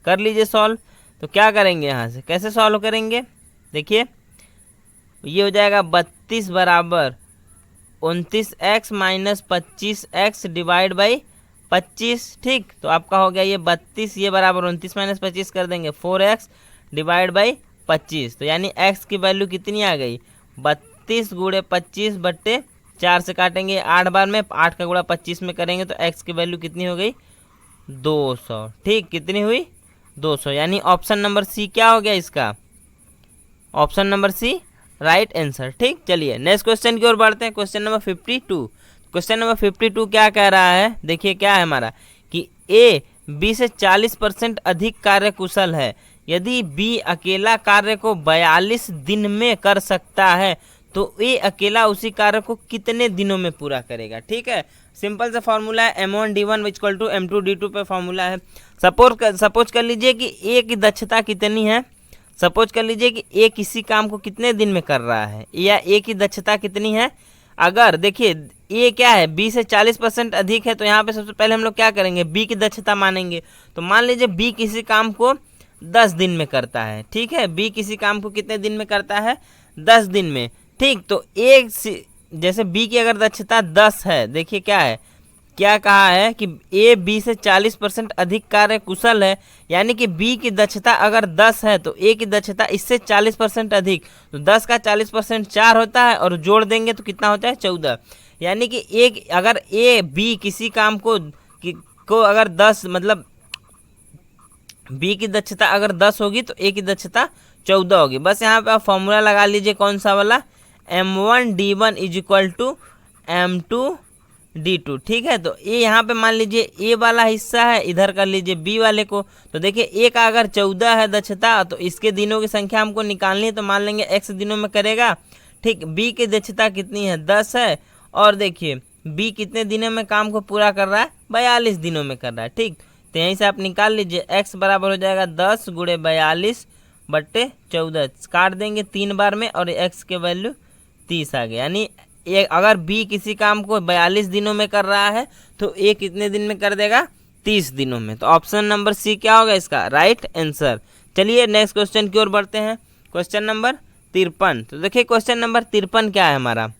कर लीजिए सॉल्व। तो क्या करेंगे यहाँ से कैसे सॉल्व करेंगे देखिए ये हो जाएगा 32 बराबर 29x - 25x / 25। ठीक, तो आपका हो गया ये 32 ये बराबर 29 - 25 कर देंगे 4x / 25। तो यानी x की वैल्यू कितनी आ गई 32 × 25/4 4 से काटेंगे 8 बार में, 8 का गुणा 25 में करेंगे तो x की वैल्यू कितनी हो गई 200। ठीक, कितनी हुई 200, यानी ऑप्शन नंबर सी क्या हो गया इसका, option number C right answer. ठीक, चलिए नेक्स्ट क्वेश्चन की ओर बढ़ते हैं। Question number 52। क्वेश्चन नंबर 52 क्या कह रहा है, देखिए क्या है हमारा कि ए बी से 40% अधिक कार्य कुशल है। यदि बी अकेला कार्य को 42 दिन में कर सकता है तो ए अकेला उसी कार्य को कितने दिनों में पूरा करेगा। ठीक है, सिंपल सा फॉर्मूला है m1d1 इक्वल टू m2d2 पे फॉर्मूला है। सपोज कर लीजिए कि ए की दक्षता कितनी है, सपोज कर लीजिए कि ए किसी काम को कितने दिन में कर रहा है, या ए की दक्षता कितनी है। अगर देखिए ए क्या है बी से 40% अधिक है, तो यहाँ पे सबसे पहले हम लोग क्या करेंगे, बी की दक्षता मानेंगे। तो मान लीजिए बी किसी काम को 10 दिन में करता है। ठीक है, बी किसी काम को कितने दिन में करता है 10 दिन में। ठीक, तो एक जैसे बी की अगर दक्षता 10 है, देखिए क्या है, क्या कहा है कि ए बी से 40% अधिक कार्य कुशल है, यानी कि बी की दक्षता अगर 10 है तो ए की दक्षता इससे 40% अधिक, तो 10 का 40% 4 होता है और जोड़ देंगे तो कितना होता है 14। यानी कि एक अगर ए बी किसी काम को अगर 10 मतलब बी की दक्षता अगर 10 होगी तो ए की दक्षता 14 होगी। बस यहाँ पे आप फॉर्मूला लगा लीजिए कौन सा वाला, m1d1 is equal to m2d2। ठीक है, तो ये यहाँ पे मान लीजिए ए वाला हिस्सा है, इधर कर लीजिए बी वाले को। तो देखिए ए का अगर 14 है दक्षता, तो इसके दिनों की संख्या हमको निकालनी है, तो मान लेंगे x दिनों में करेगा। ठीक, बी की दक्षता कितनी है 10 है, और देखिए बी कितने दिनों में काम को पूरा कर रहा है 42 दिनों में कर रहा है। ठीक, तो यहीं से आप निकाल लीजिए x बराबर हो जाएगा 10 गुणे 42 बट्टे 14, काट देंगे 3 बार में और x के वैल्यू 30 आ गया। यानी अगर b किसी काम को 42 दिनों में कर रहा है तो a कितने दिन में कर देगा 30 दिनों में। तो ऑप्शन नंबर सी क्या होगा इसका राइट आंसर। चलिए नेक्स्ट क्वेश्चन की ओर बढ़ते हैं। Question number 53। तो देखिए क्वेश्चन नंबर 53 क्या है हमारा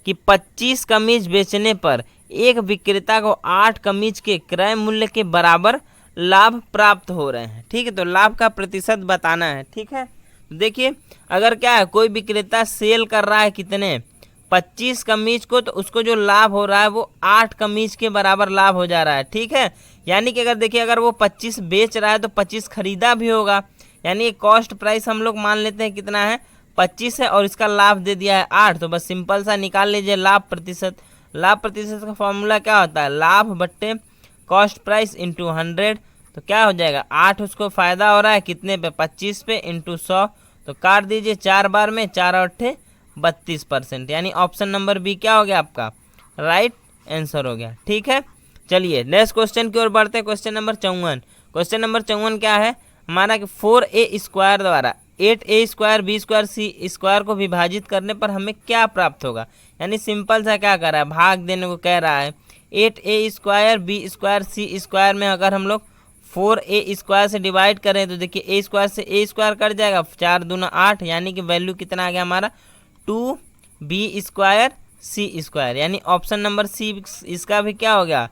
कि 25 कमीज बेचने पर एक विक्रेता को 8 कमीज के क्रय मूल्य के बराबर लाभ प्राप्त हो रहे हैं। ठीक है, तो लाभ का प्रतिशत बताना है। ठीक है, देखिए अगर क्या है कोई विक्रेता सेल कर रहा है कितने 25 कमीज को, तो उसको जो लाभ हो रहा है वो 8 कमीज के बराबर लाभ हो जा रहा है। ठीक है, यानी कि अगर देखिए अगर वो 25 बेच रहा है तो 25 खरीदा भी होगा, यानी कॉस्ट प्राइस हम लोग मान लेते हैं कितना है 25 है, और इसका लाभ दे दिया है 8। तो बस सिंपल सा निकाल लीजिए लाभ प्रतिशत। लाभ प्रतिशत का फॉर्मूला क्या होता है, लाभ बट्टे कॉस्ट प्राइस इंटू 100। तो क्या हो जाएगा 8 उसको फ़ायदा हो रहा है कितने पे 25 पे इंटू 100, तो काट दीजिए 4 बार में, 4 और 8 32%, यानी ऑप्शन नंबर बी क्या हो गया आपका राइट आंसर हो गया। ठीक है, चलिए नेक्स्ट क्वेश्चन की ओर बढ़ते हैं। Question number 54। क्वेश्चन नंबर 54 क्या है हमारा कि 4a स्क्वायर द्वारा 8a स्क्वायर बी स्क्वायर सी स्क्वायर को विभाजित करने पर हमें क्या प्राप्त होगा। यानी सिंपल सा क्या कर रहा है, भाग देने को कह रहा है। 8a स्क्वायर बी स्क्वायर सी स्क्वायर में अगर हम लोग 4a स्क्वायर से डिवाइड करें तो देखिए a स्क्वायर से a स्क्वायर कट जाएगा, 4 दूना 8, यानी कि वैल्यू कितना आ गया हमारा 2b स्क्वायर सी स्क्वायर, यानी ऑप्शन नंबर सी इसका भी क्या हो गया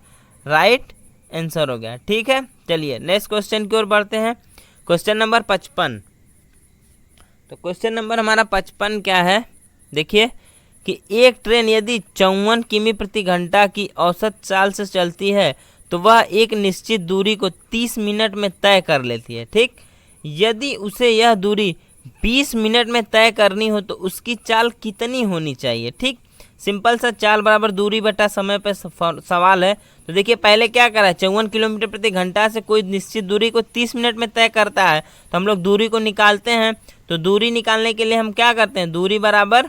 राइट आंसर हो गया। ठीक है, चलिए नेक्स्ट क्वेश्चन की ओर बढ़ते हैं। Question number 55। तो क्वेश्चन नंबर हमारा 55 क्या है, देखिए कि एक ट्रेन यदि 54 किमी प्रति घंटा की औसत चाल से चलती है तो वह एक निश्चित दूरी को 30 मिनट में तय कर लेती है। ठीक, यदि उसे यह दूरी 20 मिनट में तय करनी हो तो उसकी चाल कितनी होनी चाहिए। ठीक, सिंपल सा चाल बराबर दूरी बटा समय पे सवाल है। तो देखिए पहले क्या करा है 54 किलोमीटर प्रति घंटा से कोई निश्चित दूरी को 30 मिनट में तय करता है, तो हम लोग दूरी को निकालते हैं। तो दूरी निकालने के लिए हम क्या करते हैं, दूरी बराबर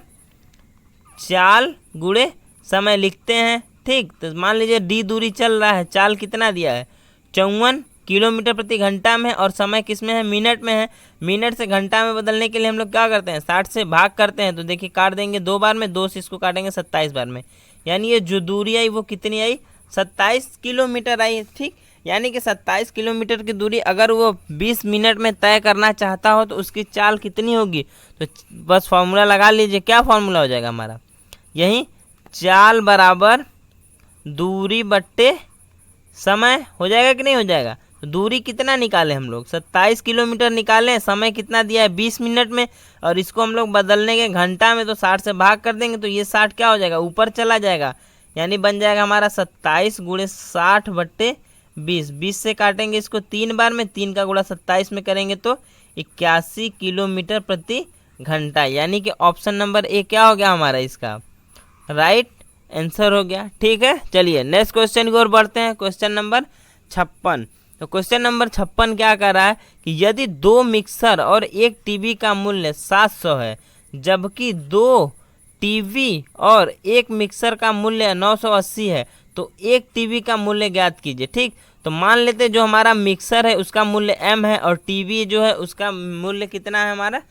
चाल गुणे समय लिखते हैं। ठीक, तो मान लीजिए डी दूरी चल रहा है, चाल कितना दिया है 54 किलोमीटर प्रति घंटा में, और समय किस में है मिनट में है। मिनट से घंटा में बदलने के लिए हम लोग क्या करते हैं 60 से भाग करते हैं। तो देखिए काट देंगे 2 बार में, 2 से इसको काटेंगे 27 बार में, यानी ये जो दूरी आई वो कितनी आई 27 किलोमीटर आई। ठीक, यानी कि 27 किलोमीटर की दूरी अगर वो 20 मिनट में तय करना चाहता हो तो उसकी चाल कितनी होगी। तो बस फॉर्मूला लगा लीजिए, क्या फॉर्मूला हो जाएगा हमारा, यही चाल बराबर दूरी बट्टे समय हो जाएगा कि नहीं हो जाएगा। तो दूरी कितना निकाले हम लोग, 27 किलोमीटर निकाले। समय कितना दिया है, 20 मिनट में, और इसको हम लोग बदलने के घंटा में, तो 60 से भाग कर देंगे तो ये 60 क्या हो जाएगा, ऊपर चला जाएगा, यानी बन जाएगा हमारा 27 गुणे 60 बट्टे 20। 20 से काटेंगे इसको 3 बार में, 3 का गुणा 27 में करेंगे तो 81 किलोमीटर प्रति घंटा, यानी कि ऑप्शन नंबर ए क्या हो गया हमारा इसका राइट आंसर हो गया। ठीक है, चलिए नेक्स्ट क्वेश्चन की ओर बढ़ते हैं। Question number 56। तो क्वेश्चन नंबर 56 क्या कर रहा है कि यदि 2 मिक्सर और 1 टीवी का मूल्य 700 है, जबकि 2 टीवी और 1 मिक्सर का मूल्य 980 है, तो 1 टीवी का मूल्य ज्ञात कीजिए। ठीक, तो मान लेते जो हमारा मिक्सर है उसका मूल्य m है और टीवी जो है उसका मूल्य कितना है हमारा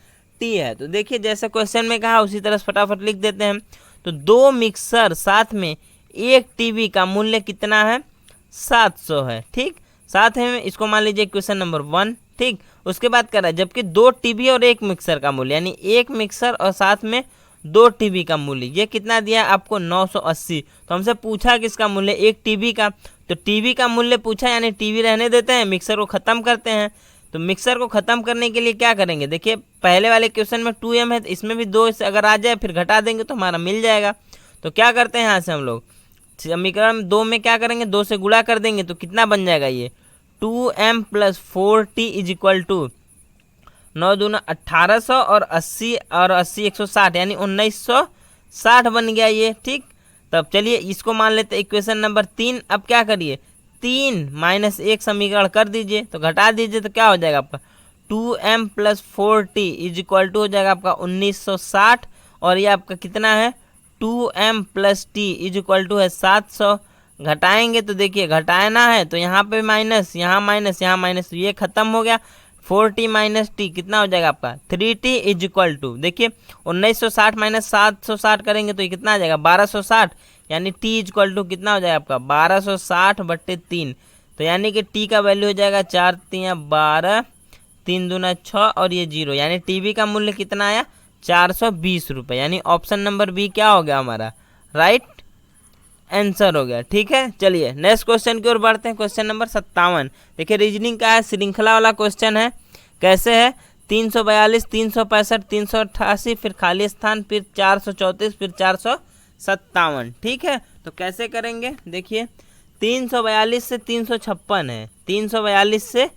t है। तो देखिए जैसे क्वेश्चन में कहा उसी तरह फटाफट लिख देते हैं। तो 2 मिक्सर साथ में 1 टीवी का मूल्य कितना है, 700 है। ठीक, साथ में इसको मान लीजिए क्वेश्चन नंबर 1। ठीक, उसके बाद कर रहा है जबकि 2 टीवी और 1 मिक्सर का मूल्य, यानी 1 मिक्सर और साथ में 2 टीवी का मूल्य ये कितना दिया आपको 980। तो हमसे पूछा कि इसका मूल्य 1 टीवी का, तो टीवी का मूल्य पूछा, यानी टीवी रहने देते हैं, मिक्सर को ख़त्म करते हैं। तो मिक्सर को ख़त्म करने के लिए क्या करेंगे, देखिए पहले वाले क्वेश्चन में 2m है, तो इसमें भी 2 से अगर आ जाए फिर घटा देंगे तो हमारा मिल जाएगा। तो क्या करते हैं यहाँ से हम लोग समीकरण 2 में क्या करेंगे, 2 से गुणा कर देंगे तो कितना बन जाएगा ये 2m + 4t = 9 दूना 1800 और 80 160, यानी 1960 बन गया ये। ठीक, तब चलिए इसको मान लेते इक्वेशन नंबर 3। अब क्या करिए 3 - 1 समीकरण कर दीजिए, तो घटा दीजिए तो क्या हो जाएगा आपका 2m + 4t = हो जाएगा आपका 1960, और ये आपका कितना है 2m + t = है 700। घटाएंगे तो देखिए घटाना है तो यहाँ पे माइनस, यहाँ माइनस, यहाँ माइनस, तो ये खत्म हो गया। 4t - t कितना हो जाएगा आपका 3t = देखिए 1960 - 760 करेंगे तो ये कितना आ जाएगा 1260, यानी t = कितना हो जाएगा आपका 1260 बट्टे 3। तो यानी कि t का वैल्यू हो जाएगा 4 × 12, 3 दूना 6 और ये 0, यानी टीवी का मूल्य कितना आया 420 रुपये, यानी ऑप्शन नंबर बी क्या हो गया हमारा राइट आंसर हो गया। ठीक है, चलिए नेक्स्ट क्वेश्चन की ओर बढ़ते हैं। Question number 57। देखिए रीजनिंग का है, श्रृंखला वाला क्वेश्चन है। कैसे है 342, 365, 388, फिर खाली स्थान, फिर 434, फिर 457। ठीक है, तो कैसे करेंगे देखिए 342 से 356 है, 342 से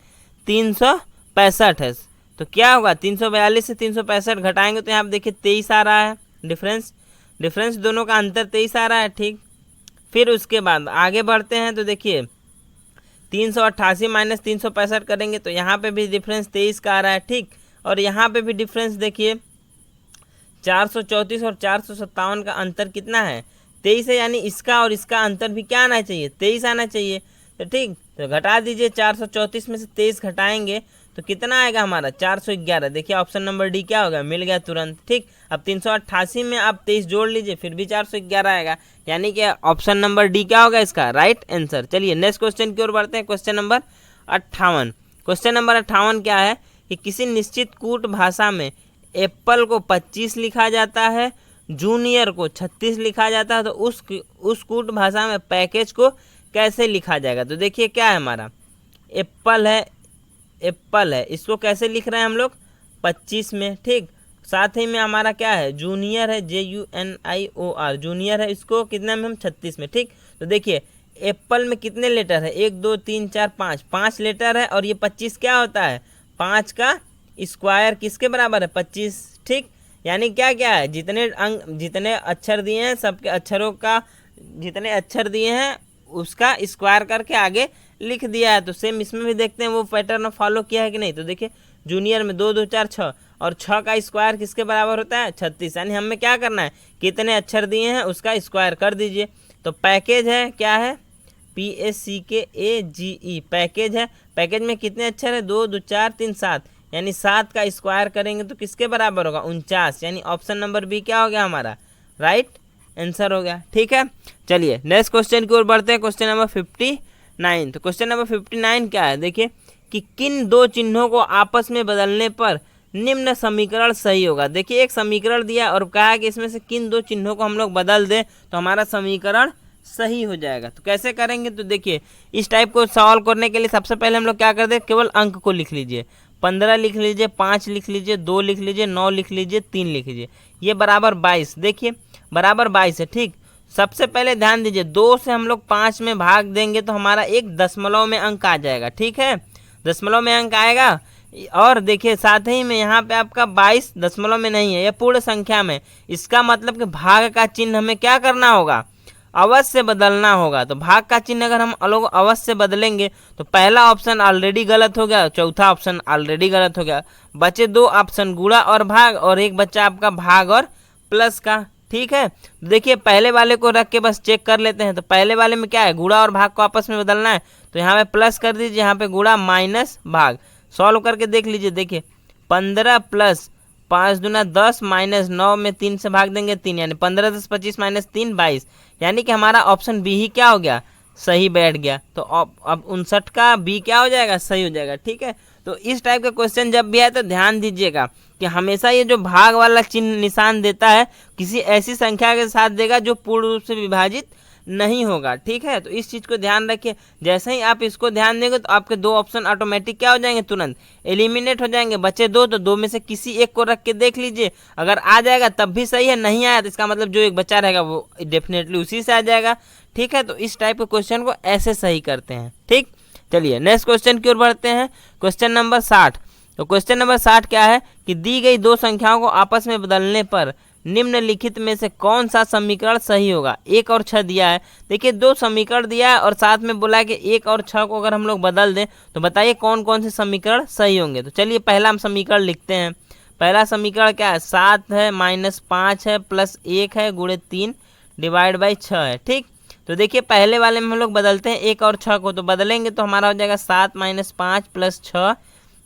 365 है, तो क्या होगा 342 से 365 घटाएंगे तो यहाँ पे देखिए 23 आ रहा है, डिफरेंस दोनों का अंतर 23 आ रहा है। ठीक, फिर उसके बाद आगे बढ़ते हैं तो देखिए 388 - 365 करेंगे तो यहाँ पे भी डिफरेंस 23 का आ रहा है। ठीक, और यहाँ पे भी डिफरेंस देखिए 434 और 457 का अंतर कितना है 23 है, यानी इसका और इसका अंतर भी क्या आना चाहिए 23 आना चाहिए। तो ठीक, तो घटा दीजिए 434 में से 23 घटाएंगे तो कितना आएगा हमारा 411। देखिए ऑप्शन नंबर डी क्या होगा, मिल गया तुरंत। ठीक, अब 388 में आप 23 जोड़ लीजिए फिर भी 411 आएगा, यानी कि ऑप्शन नंबर डी क्या होगा इसका राइट आंसर। चलिए नेक्स्ट क्वेश्चन की ओर बढ़ते हैं। Question number 58। क्वेश्चन नंबर 58 क्या है कि किसी निश्चित कूट भाषा में एप्पल को 25 लिखा जाता है, जूनियर को 36 लिखा जाता है, तो उस कूट भाषा में पैकेज को कैसे लिखा जाएगा। तो देखिए क्या है हमारा एप्पल है, इसको कैसे लिख रहे हैं हम लोग 25 में। ठीक, साथ ही में हमारा क्या है जूनियर है, JUNIOR जूनियर है, इसको कितने में हम 36 में। ठीक, तो देखिए एप्पल में कितने लेटर है 1 2 3 4 5 लेटर है, और ये 25 क्या होता है 5 का स्क्वायर किसके बराबर है 25। ठीक, यानी क्या है जितने अक्षर दिए हैं सबके अक्षरों का जितने अक्षर दिए हैं उसका स्क्वायर करके आगे लिख दिया है। तो सेम इसमें भी देखते हैं वो पैटर्न फॉलो किया है कि नहीं। तो देखिए जूनियर में 2 2 4 6, और 6 का स्क्वायर किसके बराबर होता है 36, यानी हमें क्या करना है कितने अक्षर दिए हैं उसका स्क्वायर कर दीजिए। तो पैकेज है क्या है PACKAGE पैकेज है, पैकेज में कितने अक्षर है 2 2 4 3 7, यानी 7 का स्क्वायर करेंगे तो किसके बराबर होगा 49, यानी ऑप्शन नंबर बी क्या हो गया हमारा राइट आंसर हो गया। ठीक है, चलिए नेक्स्ट क्वेश्चन की ओर बढ़ते हैं। Question number 59। तो क्वेश्चन नंबर 59 क्या है देखिए कि किन 2 चिन्हों को आपस में बदलने पर निम्न समीकरण सही होगा। देखिए एक समीकरण दिया और कहा कि इसमें से किन 2 चिन्हों को हम लोग बदल दें तो हमारा समीकरण सही हो जाएगा। तो कैसे करेंगे, तो देखिए इस टाइप को सॉल्व करने के लिए सबसे पहले हम लोग क्या करते हैं, केवल अंक को लिख लीजिए। 15 लिख लीजिए, 5 लिख लीजिए, 2 लिख लीजिए, 9 लिख लीजिए, 3 लिख लीजिए, ये बराबर 22। देखिए बराबर 22 है, ठीक। सबसे पहले ध्यान दीजिए 2 से हम लोग 5 में भाग देंगे तो हमारा एक दशमलव में अंक आ जाएगा, ठीक है, दशमलव में अंक आएगा। और देखिए साथ ही में यहाँ पे आपका 22 दशमलव में नहीं है, यह पूर्ण संख्या में। इसका मतलब कि भाग का चिन्ह हमें क्या करना होगा, अवश्य बदलना होगा। तो भाग का चिन्ह अगर हम लोग अवश्य बदलेंगे तो पहला ऑप्शन ऑलरेडी गलत हो गया, चौथा ऑप्शन ऑलरेडी गलत हो गया, बचे 2 ऑप्शन गुणा और भाग, और एक बच्चा आपका भाग और प्लस का, ठीक है। देखिए पहले वाले को रख के बस चेक कर लेते हैं। तो पहले वाले में क्या है, गुणा और भाग को आपस में बदलना है, तो यहाँ पे प्लस कर दीजिए, यहाँ पे गुणा माइनस भाग। सॉल्व करके देख लीजिए, देखिए 15 प्लस 5 दूना 10 माइनस 9 में 3 से भाग देंगे 3, यानी 15 10 25 माइनस 3 22, यानी कि हमारा ऑप्शन बी ही क्या हो गया, सही बैठ गया। तो अब 59 का बी क्या हो जाएगा, सही हो जाएगा, ठीक है। तो इस टाइप का क्वेश्चन जब भी आए तो ध्यान दीजिएगा कि हमेशा ये जो भाग वाला चिन्ह निशान देता है किसी ऐसी संख्या के साथ देगा जो पूर्ण रूप से विभाजित नहीं होगा, ठीक है। तो इस चीज़ को ध्यान रखिए, जैसे ही आप इसको ध्यान देंगे तो आपके 2 ऑप्शन ऑटोमेटिक क्या हो जाएंगे, तुरंत एलिमिनेट हो जाएंगे। बचे 2 तो 2 में से किसी एक को रख के देख लीजिए, अगर आ जाएगा तब भी सही है, नहीं आया तो इसका मतलब जो एक बच्चा रहेगा वो डेफिनेटली उसी से आ जाएगा, ठीक है। तो इस टाइप के क्वेश्चन को ऐसे सही करते हैं, ठीक। चलिए नेक्स्ट क्वेश्चन की ओर बढ़ते हैं, क्वेश्चन नंबर 60। तो क्वेश्चन नंबर 60 क्या है कि दी गई 2 संख्याओं को आपस में बदलने पर निम्नलिखित में से कौन सा समीकरण सही होगा। 1 और 6 दिया है, देखिए 2 समीकरण दिया है और साथ में बोला है कि 1 और 6 को अगर हम लोग बदल दें तो बताइए कौन कौन से समीकरण सही होंगे। तो चलिए पहला हम समीकरण लिखते हैं। पहला समीकरण क्या है, 7 है माइनस 5 है प्लस 1 है गुणे 3 डिवाइड बाई 6 है, ठीक। तो देखिए पहले वाले में हम लोग बदलते हैं 1 और 6 को, तो बदलेंगे तो हमारा हो जाएगा 7 माइनस 5 प्लस 6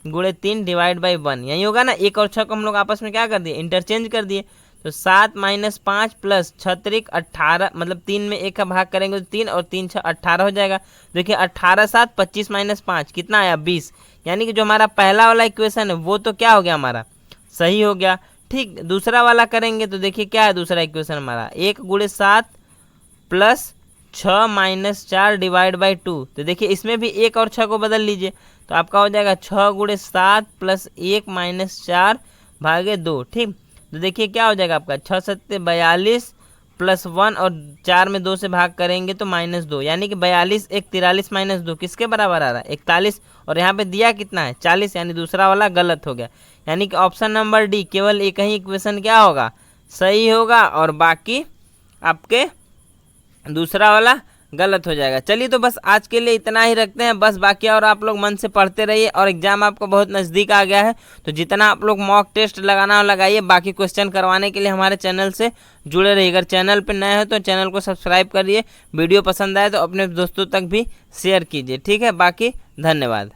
गुणे 3 डिवाइड बाई 1, यही होगा ना। 1 और 6 को हम लोग आपस में क्या कर दिए, इंटरचेंज कर दिए। तो 7 माइनस 5 प्लस 6 18, मतलब 3 में 1 का भाग करेंगे तो 3 और 3 6 18 हो जाएगा। देखिए 18 7 25 माइनस 5 कितना आया 20, यानी कि जो हमारा पहला वाला इक्वेशन है वो तो क्या हो गया, हमारा सही हो गया, ठीक। दूसरा वाला करेंगे तो देखिए क्या है दूसरा इक्वेशन हमारा, 1 गुणे 7 प्लस 6 माइनस 4 डिवाइड बाई 2। तो देखिए इसमें भी 1 और 6 को बदल लीजिए, तो आपका हो जाएगा 6 गुणे 7 प्लस 1 माइनस 4 भागे 2, ठीक। तो देखिए क्या हो जाएगा आपका 6 7 42 प्लस 1 और 4 में 2 से भाग करेंगे तो माइनस 2, यानी कि 42 1 43 माइनस 2 किसके बराबर आ रहा है, 41, और यहाँ पे दिया कितना है 40, यानी दूसरा वाला गलत हो गया। यानी कि ऑप्शन नंबर डी केवल एक ही इक्वेशन क्या होगा, सही होगा, और बाकी आपके दूसरा वाला गलत हो जाएगा। चलिए तो बस आज के लिए इतना ही रखते हैं, बस बाकी और आप लोग मन से पढ़ते रहिए, और एग्जाम आपको बहुत नज़दीक आ गया है तो जितना आप लोग मॉक टेस्ट लगाना हो लगाइए, बाकी क्वेश्चन करवाने के लिए हमारे चैनल से जुड़े रहिए। अगर चैनल पर नए हो तो चैनल को सब्सक्राइब करिए, वीडियो पसंद आए तो अपने दोस्तों तक भी शेयर कीजिए, ठीक है। बाकी धन्यवाद।